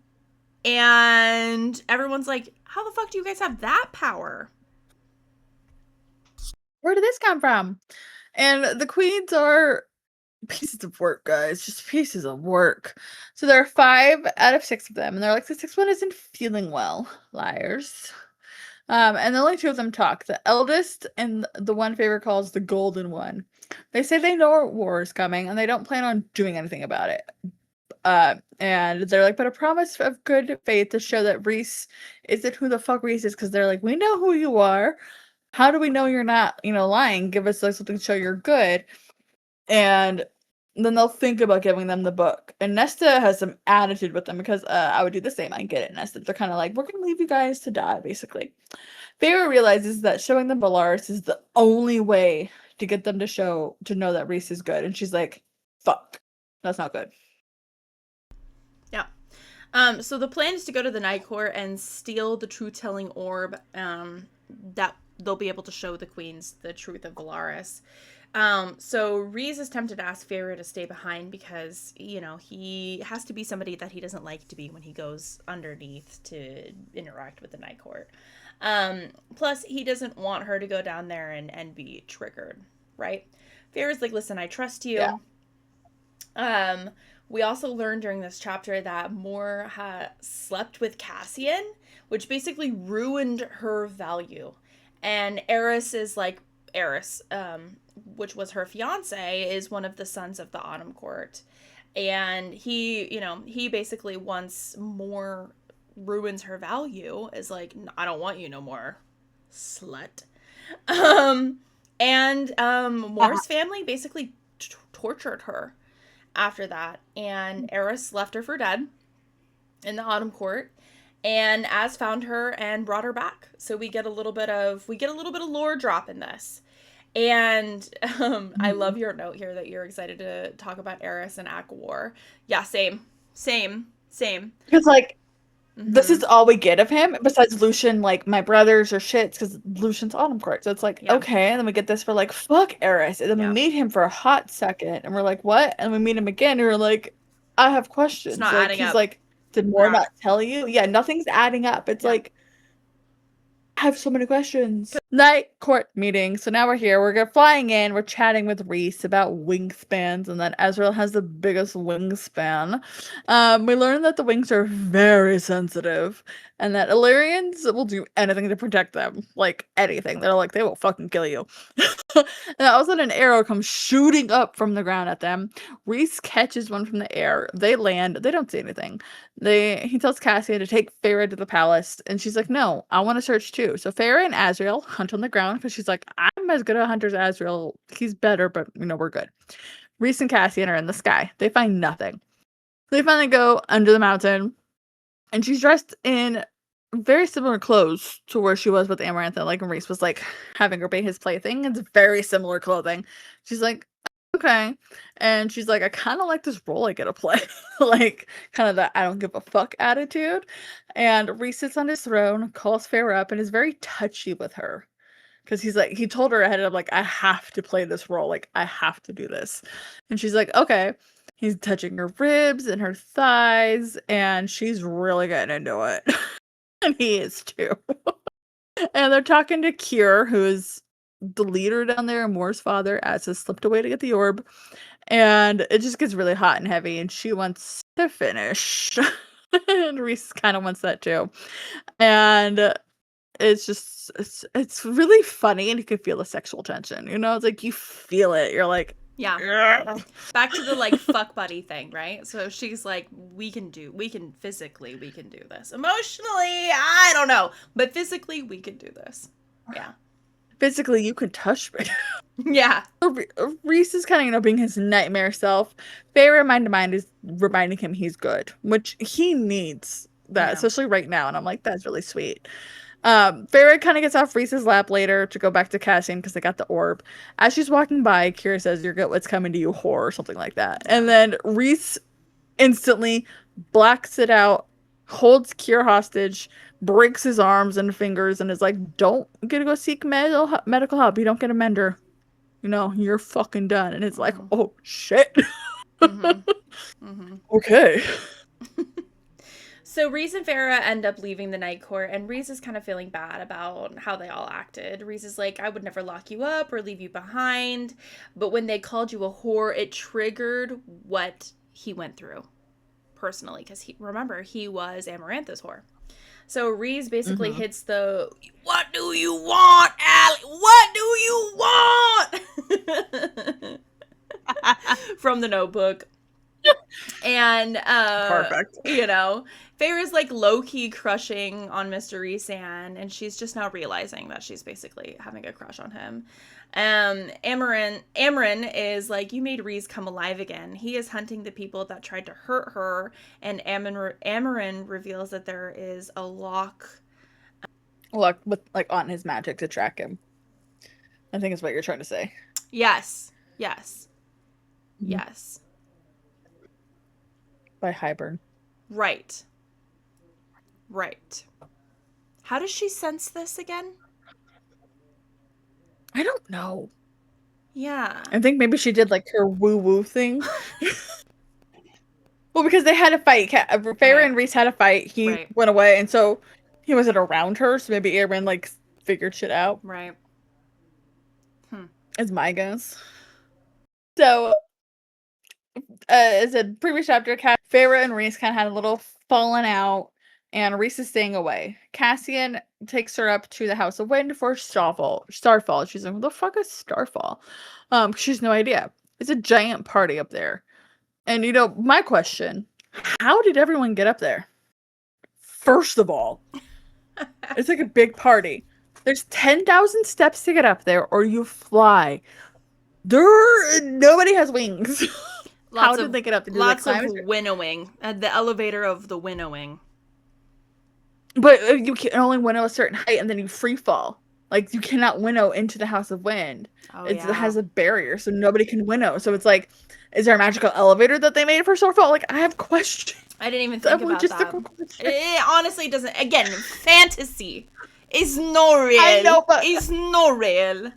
and everyone's like, how the fuck do you guys have that power? Where did this come from? And the queens are pieces of work, guys. Just pieces of work. So there are 5 out of 6 of them. And they're like, the 6th one isn't feeling well. Liars. And only 2 of them talk. The eldest and the one Feyre calls the golden one. They say they know a war is coming, and they don't plan on doing anything about it. And they're like, but a promise of good faith to show that Rhys isn't who the fuck Rhys is, because they're like, we know who you are. How do we know you're not, lying? Give us something to show you're good. And then they'll think about giving them the book. And Nesta has some attitude with them, because I would do the same. I get it, Nesta. They're kind of like, we're gonna leave you guys to die, basically. Feyre realizes that showing them Bellaris is the only way to get them to know that Rhys is good. And she's like, fuck, that's not good. So the plan is to go to the Night Court and steal the truth-telling orb, that they'll be able to show the queens the truth of Bellaris. So Rhys is tempted to ask Feyre to stay behind because, he has to be somebody that he doesn't like to be when he goes underneath to interact with the Night Court. Plus, he doesn't want her to go down there and be triggered, right? Feyre's like, listen, I trust you. Yeah. We also learned during this chapter that Mor slept with Cassian, which basically ruined her value. And Eris is like, Eris, which was her fiance, is one of the sons of the Autumn Court. And he basically wants more, ruins her value, is like, I don't want you no more, slut. Um, and Moore's family basically tortured her after that. And Eris left her for dead in the Autumn Court. And Az found her and brought her back. So we get a little bit of lore drop in this. And I love your note here that you're excited to talk about Eris and ACOWAR. Yeah, same. Because, like, this is all we get of him, besides Lucian, like, my brothers are shits, because Lucian's Autumn Court. So it's like, okay, and then we get this for, like, fuck Eris. And then we meet him for a hot second, and we're like, what? And we meet him again, and we're like, I have questions. It's not like, adding he's up. Like, did Moore not tell you? Yeah, nothing's adding up. It's like, I have so many questions. Night court meeting. So now we're here. We're flying in. We're chatting with Rhys about wingspans, and that Ezreal has the biggest wingspan. We learned that the wings are very sensitive, and that Illyrians will do anything to protect them. Like, anything. They're like, they will fucking kill you. And all of a sudden, an arrow comes shooting up from the ground at them. Rhys catches one from the air. They land. They don't see anything. He tells Cassia to take Feyre to the palace, and she's like, no, I want to search too. So Feyre and Azriel hunt on the ground, because she's like, I'm as good a hunter as Azriel. He's better, but we're good. Rhys and Cassian are in the sky. They find nothing. They finally go under the mountain, and she's dressed in very similar clothes to where she was with Amarantha. Like, when Rhys was like having her be his plaything, it's very similar clothing. She's like, okay. And she's like, I kind of like this role I get to play. Like, kind of that I don't give a fuck attitude. And Rhys sits on his throne, calls Feyre up, and is very touchy with her. Because he's like, he told her ahead of, like, I have to play this role. Like, I have to do this. And she's like, okay. He's touching her ribs and her thighs, and she's really getting into it. And he is too. And they're talking to Kier, who is the leader down there, and Moore's father, as has slipped away to get the orb. And it just gets really hot and heavy, and she wants to finish. And Rhys kind of wants that too. And it's just, it's really funny, and you can feel the sexual tension. It's like, you feel it. You're like, yeah. Back to the, like, fuck buddy thing, right? So she's like, physically, we can do this. Emotionally, I don't know. But physically, we can do this. Yeah. Physically, you can touch me. Yeah. Rhys is kind of, being his nightmare self. Feyre, mind to mind, is reminding him he's good, which he needs that, especially right now. And I'm like, that's really sweet. Feyre kind of gets off Rhys's lap later to go back to Cassian because they got the orb. As she's walking by, Kira says, "Your what's coming to you, whore," or something like that. And then Rhys instantly blacks it out, holds Kira hostage, breaks his arms and fingers, and is like, don't get to go seek medical help. You don't get a mender. You're fucking done. And it's like, oh, shit. Okay. So Rhys and Feyre end up leaving the night court, and Rhys is kind of feeling bad about how they all acted. Rhys is like, I would never lock you up or leave you behind, but when they called you a whore, it triggered what he went through personally, because remember, he was Amarantha's whore. So Rhys basically hits the, what do you want, Allie? What do you want? From the Notebook. And perfect. Feyre's like low-key crushing on Mr. Rhys-Anne, and she's just now realizing that she's basically having a crush on him. Amren is like, you made Rhys come alive again. He is hunting the people that tried to hurt her, and Amren reveals that there is a lock with, like, on his magic to track him. I think is what you're trying to say. Yes. By Hybern. Right. How does she sense this again? I don't know. Yeah. I think maybe she did, like, her woo-woo thing. Well, because they had a fight. Feyre and Rhys had a fight. He went away, and so he wasn't around her, so maybe Aaron, like, figured shit out. Right. Is my guess. So, as a previous chapter, Feyre and Rhys kind of had a little falling out, and Reese is staying away. Cassian takes her up to the House of Wind for Starfall. She's like, what the fuck is Starfall? She has no idea. It's a giant party up there. And, my question, how did everyone get up there? First of all, it's like a big party. There's 10,000 steps to get up there, or you fly. Nobody has wings. How did they get up there? Lots of winnowing. The elevator of the winnowing. But you can only winnow a certain height, and then you free fall. Like, you cannot winnow into the House of Wind. It has a barrier, so nobody can winnow. So it's like, is there a magical elevator that they made for Starfall? Like, I have questions. I didn't even think about that. It honestly doesn't. Again, fantasy is no real. I know, but it's no real.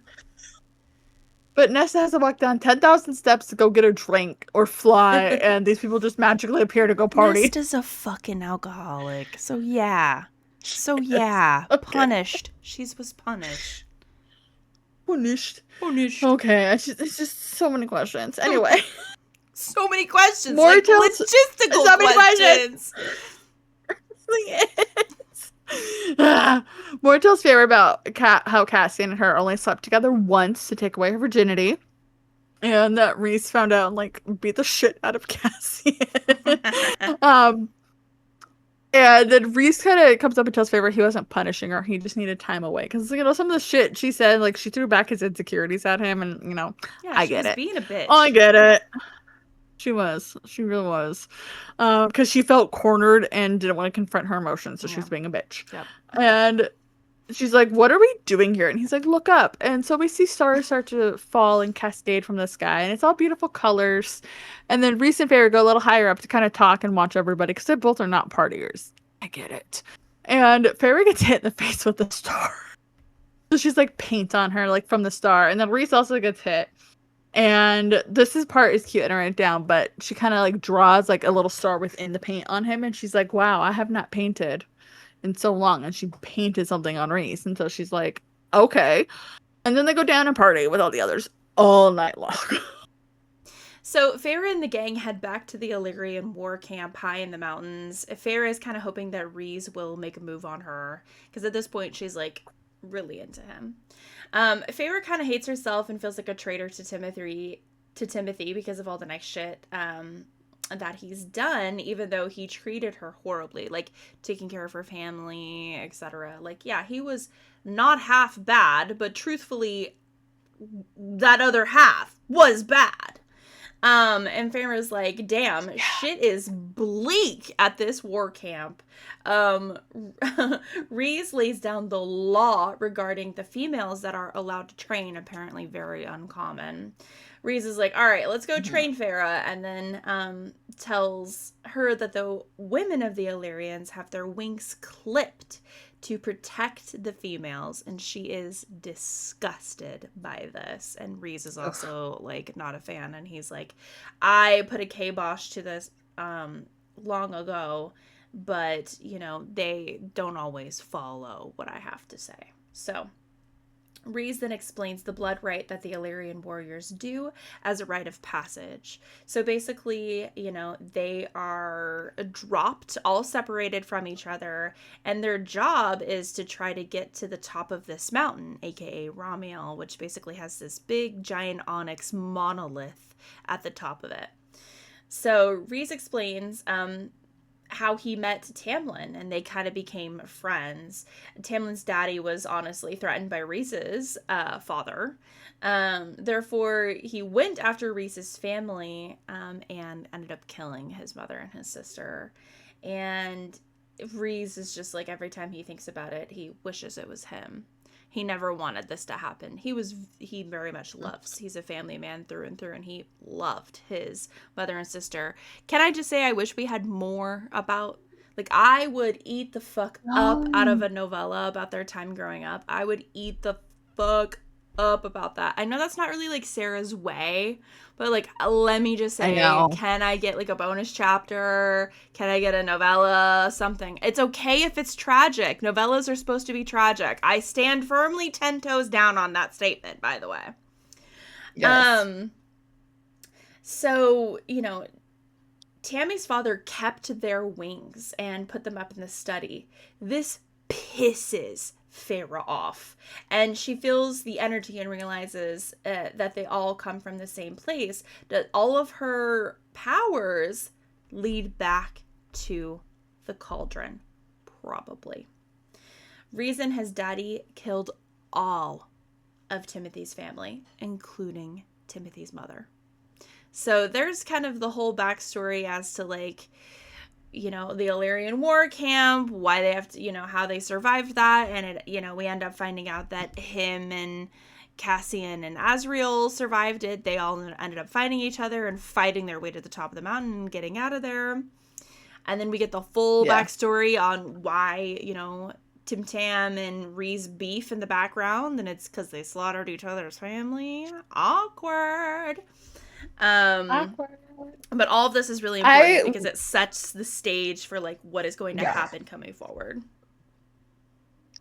But Nessa has to walk down 10,000 steps to go get a drink or fly, and these people just magically appear to go party. Nesta's a fucking alcoholic, so yeah. Okay. Punished. She was punished. Punished. Okay, it's just so many questions. Anyway. So many questions. More logistical questions. More tells Feyre about how Cassian and her only slept together once to take away her virginity. And that Reese found out and beat the shit out of Cassian. And then Reese kind of comes up and tells Feyre he wasn't punishing her. He just needed time away. Because, some of the shit she said, she threw back his insecurities at him. And, yeah, I get it. Being a bitch. Oh, I get it. She was. She really was. Because she felt cornered and didn't want to confront her emotions. So she was being a bitch. Yep. And she's like, what are we doing here? And he's like, look up. And so we see stars start to fall and cascade from the sky. And it's all beautiful colors. And then Reese and Feyre go a little higher up to kind of talk and watch everybody. Because they both are not partiers. I get it. And Feyre gets hit in the face with a star. So she's paint on her, from the star. And then Reese also gets hit. And part is cute, and I write it down, but she kind of draws a little star within the paint on him, and she's like, wow, I have not painted in so long. And she painted something on Reese, and so she's like, okay. And then they go down and party with all the others all night long. So Feyre and the gang head back to the Illyrian war camp high in the mountains. Feyre is kind of hoping that Reese will make a move on her, because at this point she's really into him. Feyre kind of hates herself and feels like a traitor to Timothy because of all the nice shit that he's done, even though he treated her horribly, taking care of her family, etc. He was not half bad, but truthfully, that other half was bad. And Feyre's like, damn, shit is bleak at this war camp. Reese lays down the law regarding the females that are allowed to train, apparently very uncommon. Reese is like, all right, let's go train Feyre, and then tells her that the women of the Illyrians have their wings clipped to protect the females, and she is disgusted by this. And Reese is also not a fan, and he's like, I put a kibosh to this long ago, but they don't always follow what I have to say. So Reese then explains the blood rite that the Illyrian warriors do as a rite of passage. So basically, they are dropped, all separated from each other, and their job is to try to get to the top of this mountain, aka Ramiel, which basically has this big, giant onyx monolith at the top of it. So Reese explains how he met Tamlin, and they kind of became friends. Tamlin's daddy was honestly threatened by Reese's father. Therefore, he went after Reese's family and ended up killing his mother and his sister. And Reese is just every time he thinks about it, he wishes it was him. He never wanted this to happen. He very much loves. He's a family man through and through, and he loved his mother and sister. Can I just say I wish we had more about, I would eat the fuck up out of a novella about their time growing up. I would eat the fuck up about that. I know that's not really Sarah's way, but let me just say, can I get a bonus chapter? Can I get a novella? Something. It's okay if it's tragic. Novellas are supposed to be tragic. I stand firmly 10 toes down on that statement, by the way. Yes. So, Tammy's father kept their wings and put them up in the study. This pisses Feyre off, and she feels the energy and realizes that they all come from the same place, that all of her powers lead back to the cauldron, probably. Rhys and his daddy killed all of Timothy's family, including Timothy's mother. So there's kind of the whole backstory as to, like, you know, the Illyrian war camp, why they have to, you know, how they survived that. And it, you know, we end up finding out that him and Cassian and Azriel survived it. They all ended up fighting each other and fighting their way to the top of the mountain and getting out of there. And then we get the full backstory on why, you know, Tim Tam and Rhys beef in the background. And it's because they slaughtered each other's family. Awkward. But all of this is really important because it sets the stage for, like, what is going to happen coming forward.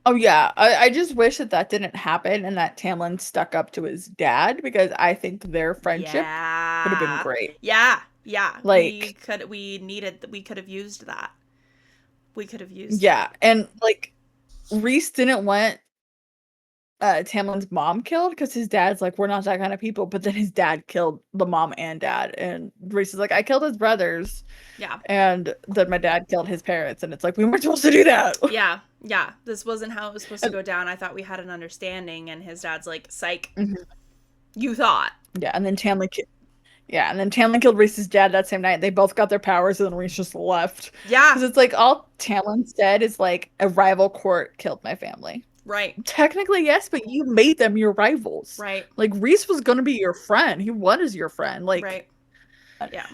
Oh, yeah. I just wish that didn't happen and that Tamlin stuck up to his dad, because I think their friendship would have been great. Yeah. Like, we could have used that. We could have used that. And, like, Rhys didn't want Tamlin's mom killed because his dad's like, we're not that kind of people. But then his dad killed the mom and dad, and Rhys is like, I killed his brothers. Yeah. And then my dad killed his parents, and it's like, we weren't supposed to do that. Yeah. This wasn't how it was supposed to go down. I thought we had an understanding, and his dad's like, psych. Mm-hmm. You thought. Yeah, and then Tamlin killed Rhys's dad that same night. They both got their powers, and then Rhys just left. Yeah. Because it's like, all Tamlin said is like, a rival court killed my family. Right. Technically, yes, but you made them your rivals. Right. Like, Rhys was going to be your friend. He was your friend. Like, right. Yeah.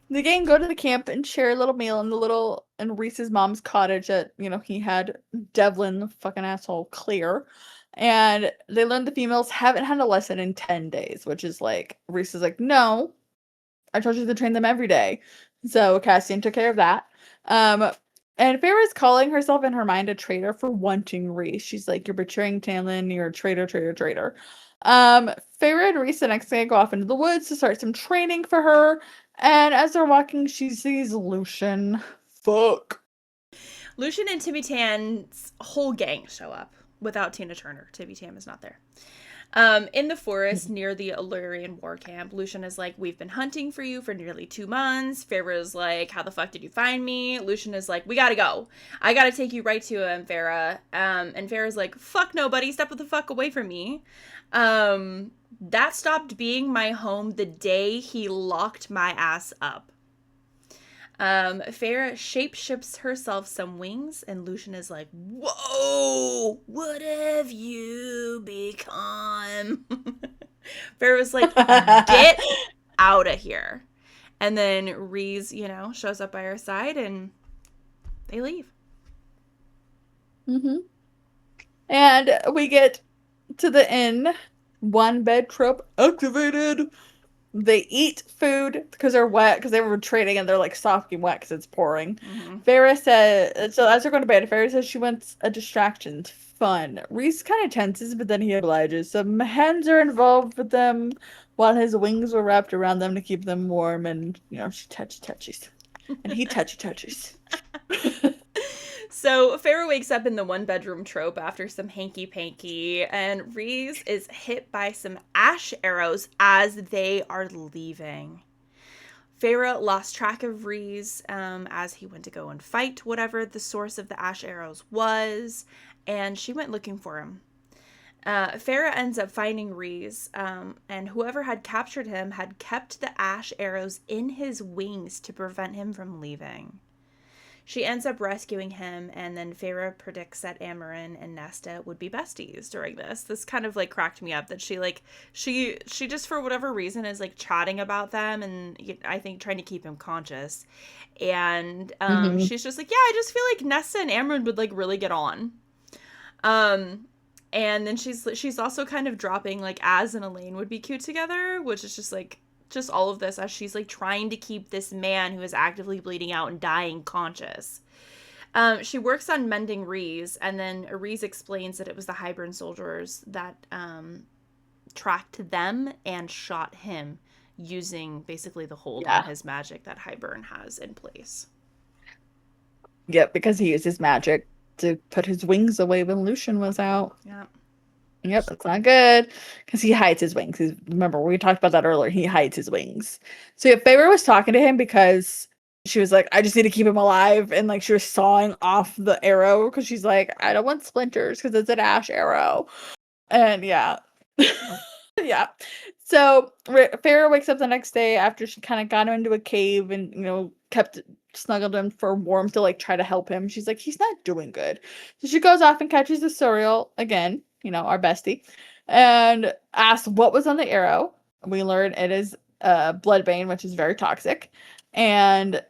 The gang go to the camp and share a little meal in Rhys's mom's cottage that, you know, he had Devlin, the fucking asshole, clear. And they learn the females haven't had a lesson in 10 days, which is like, Rhys is like, no, I told you to train them every day. So Cassian took care of that. And Feyre's calling herself in her mind a traitor for wanting Rhys. She's like, you're betraying Tamlin, you're a traitor. Feyre and Rhys the next day go off into the woods to start some training for her. And as they're walking, she sees Lucien. Fuck. Lucien and Timmy Tan's whole gang show up without Tina Turner. Timmy Tam is not there. In the forest near the Illyrian war camp, Lucien is like, we've been hunting for you for nearly 2 months. Feyre is like, how the fuck did you find me? Lucien is like, we gotta go. I gotta take you right to him, Feyre. And Feyre's like, fuck no, buddy. Step the fuck away from me. That stopped being my home the day he locked my ass up. Feyre shapeshifts herself some wings, and Lucien is like, whoa, what have you become? Feyre was like, get out of here. And then Rhys, you know, shows up by her side, and they leave. Mm-hmm. And we get to the inn. 1 bed trope activated. They eat food because they're wet, because they were training and they're like soaking wet because it's pouring. Mm-hmm. Feyre says, so as they're going to bed, Feyre says she wants a distraction, fun. Rhys kind of tenses, but then he obliges. Some hens are involved with them while his wings were wrapped around them to keep them warm, and, you know, she touches. And he touches. So Feyre wakes up in the 1-bedroom trope after some hanky-panky, and Rhys is hit by some ash arrows as they are leaving. Feyre lost track of Rhys as he went to go and fight whatever the source of the ash arrows was, and she went looking for him. Feyre ends up finding Rhys, and whoever had captured him had kept the ash arrows in his wings to prevent him from leaving. She ends up rescuing him, and then Feyre predicts that Amarin and Nesta would be besties during this. This kind of, like, cracked me up that she just, for whatever reason, is, like, chatting about them, and I think trying to keep him conscious. And she's just like, yeah, I just feel like Nesta and Amarin would, like, really get on. And then she's also kind of dropping, like, Az and Elaine would be cute together, which is just, like, just all of this as she's, like, trying to keep this man who is actively bleeding out and dying conscious. She works on mending Rhys, and then Rhys explains that it was the Hybern soldiers that tracked them and shot him using basically the hold on Yeah. his magic that Hybern has in place. Yep, because he used his magic to put his wings away when Lucian was out. Yeah. Yep, that's not good. Because he hides his wings. Remember, we talked about that earlier. He hides his wings. So yeah, Feyre was talking to him because she was like, I just need to keep him alive. And like she was sawing off the arrow because she's like, I don't want splinters because it's an ash arrow. And yeah. Yeah. So Feyre wakes up the next day after she kind of got him into a cave and, kept snuggled him for warmth to like try to help him. She's like, he's not doing good. So she goes off and catches the Suriel again, our bestie, and asks what was on the arrow. We learn it is bloodbane, which is very toxic. And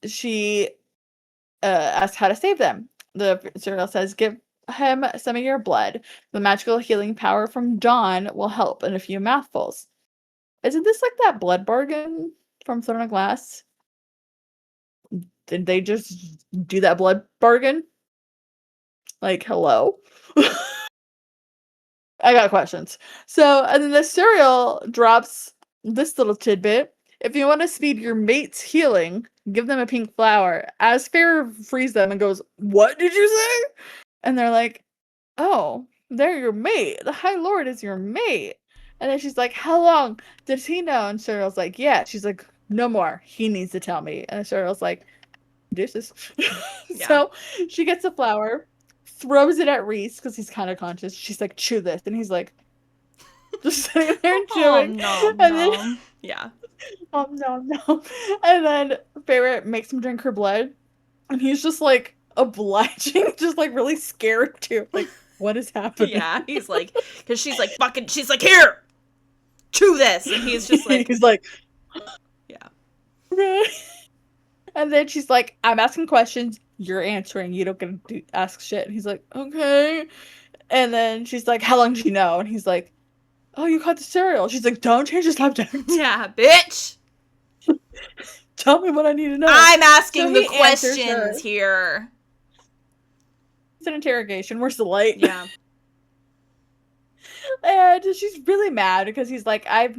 she asks how to save them. The Suriel says, give him some of your blood. The magical healing power from Dawn will help in a few mouthfuls. Isn't this like that blood bargain from Throne of Glass? Did they just do that blood bargain? Like, hello? I got questions. So, and then the Suriel drops this little tidbit. If you want to speed your mate's healing, give them a pink flower. As Feyre frees them and goes, what did you say? And they're like, oh, they're your mate. The High Lord is your mate. And then she's like, how long? Does he know? And Suriel's like, yeah. She's like, no more. He needs to tell me. And Suriel's like, deuces. Yeah. So she gets the flower, throws it at Rhys because he's kind of conscious. She's like, chew this. And he's like, just sitting there and chewing. Oh, no, and no. then, Yeah. oh, no. And then Feyre makes him drink her blood. And he's just like obliging, just like really scared too. Like, what is happening? Yeah, he's like, because she's like, fucking, she's like, here, chew this. And he's just like, he's like, yeah. And then she's like, I'm asking questions, you're answering, you don't get to ask shit. And he's like, okay. And then she's like, how long do you know? And he's like, oh, you caught the cereal. She's like, don't change the subject. Yeah, bitch. Tell me what I need to know. I'm asking the questions here. It's an interrogation. Where's the light? Yeah. And she's really mad because he's like, I've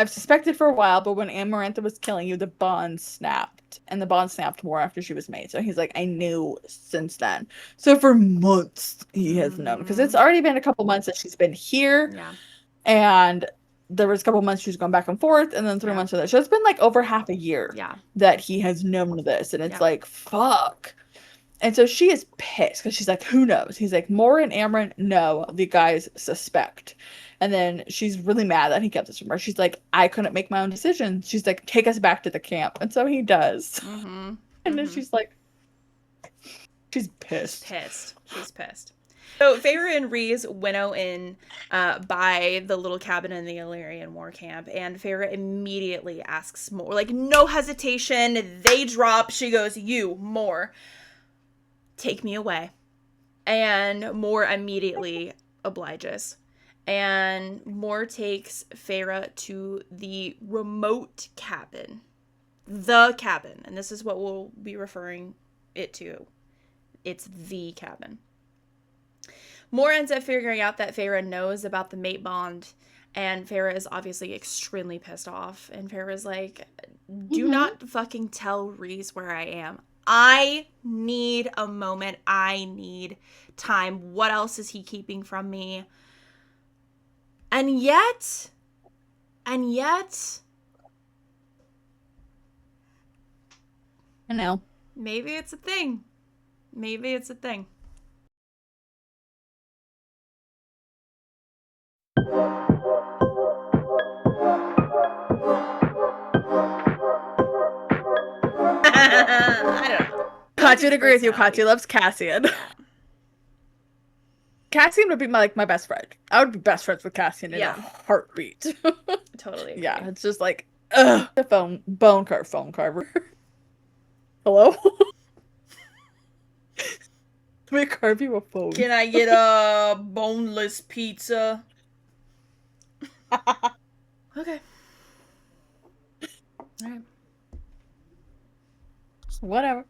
suspected for a while, but when Amarantha was killing you, the bond snapped. And the bond snapped more after she was made. So he's like, I knew since then. So for months, he has known. Because it's already been a couple months that she's been here. Yeah. And there was a couple months she's gone back and forth. And then 3 months of that. So it's been like over half a year that he has known this. And it's like, fuck. And so she is pissed because she's like, who knows? He's like, Mor and Amren know, the guys suspect. And then she's really mad that he kept this from her. She's like, I couldn't make my own decision. She's like, take us back to the camp. And so he does. Mm-hmm. And then she's like, she's pissed. She's pissed. So Feyre and Rhys winnow in by the little cabin in the Illyrian war camp. And Feyre immediately asks Mor. Like, no hesitation. They drop. She goes, you, Mor, take me away. And Mor immediately obliges. And Mor takes Feyre to the remote cabin. The cabin. And this is what we'll be referring it to. It's the cabin. Mor ends up figuring out that Feyre knows about the mate bond. And Feyre is obviously extremely pissed off. And Feyre's like, do not fucking tell Rhys where I am. I need a moment. I need time. What else is he keeping from me? And yet, I know. Maybe it's a thing. Maybe it's a thing. I don't know. Katya would agree with you. Katya loves Cassian. Cassian would be my best friend. I would be best friends with Cassian in a heartbeat. Totally agree. Yeah, it's just like, ugh. The phone carver. Hello? Let me carve you a phone. Can I get a boneless pizza? Okay. All right. Whatever.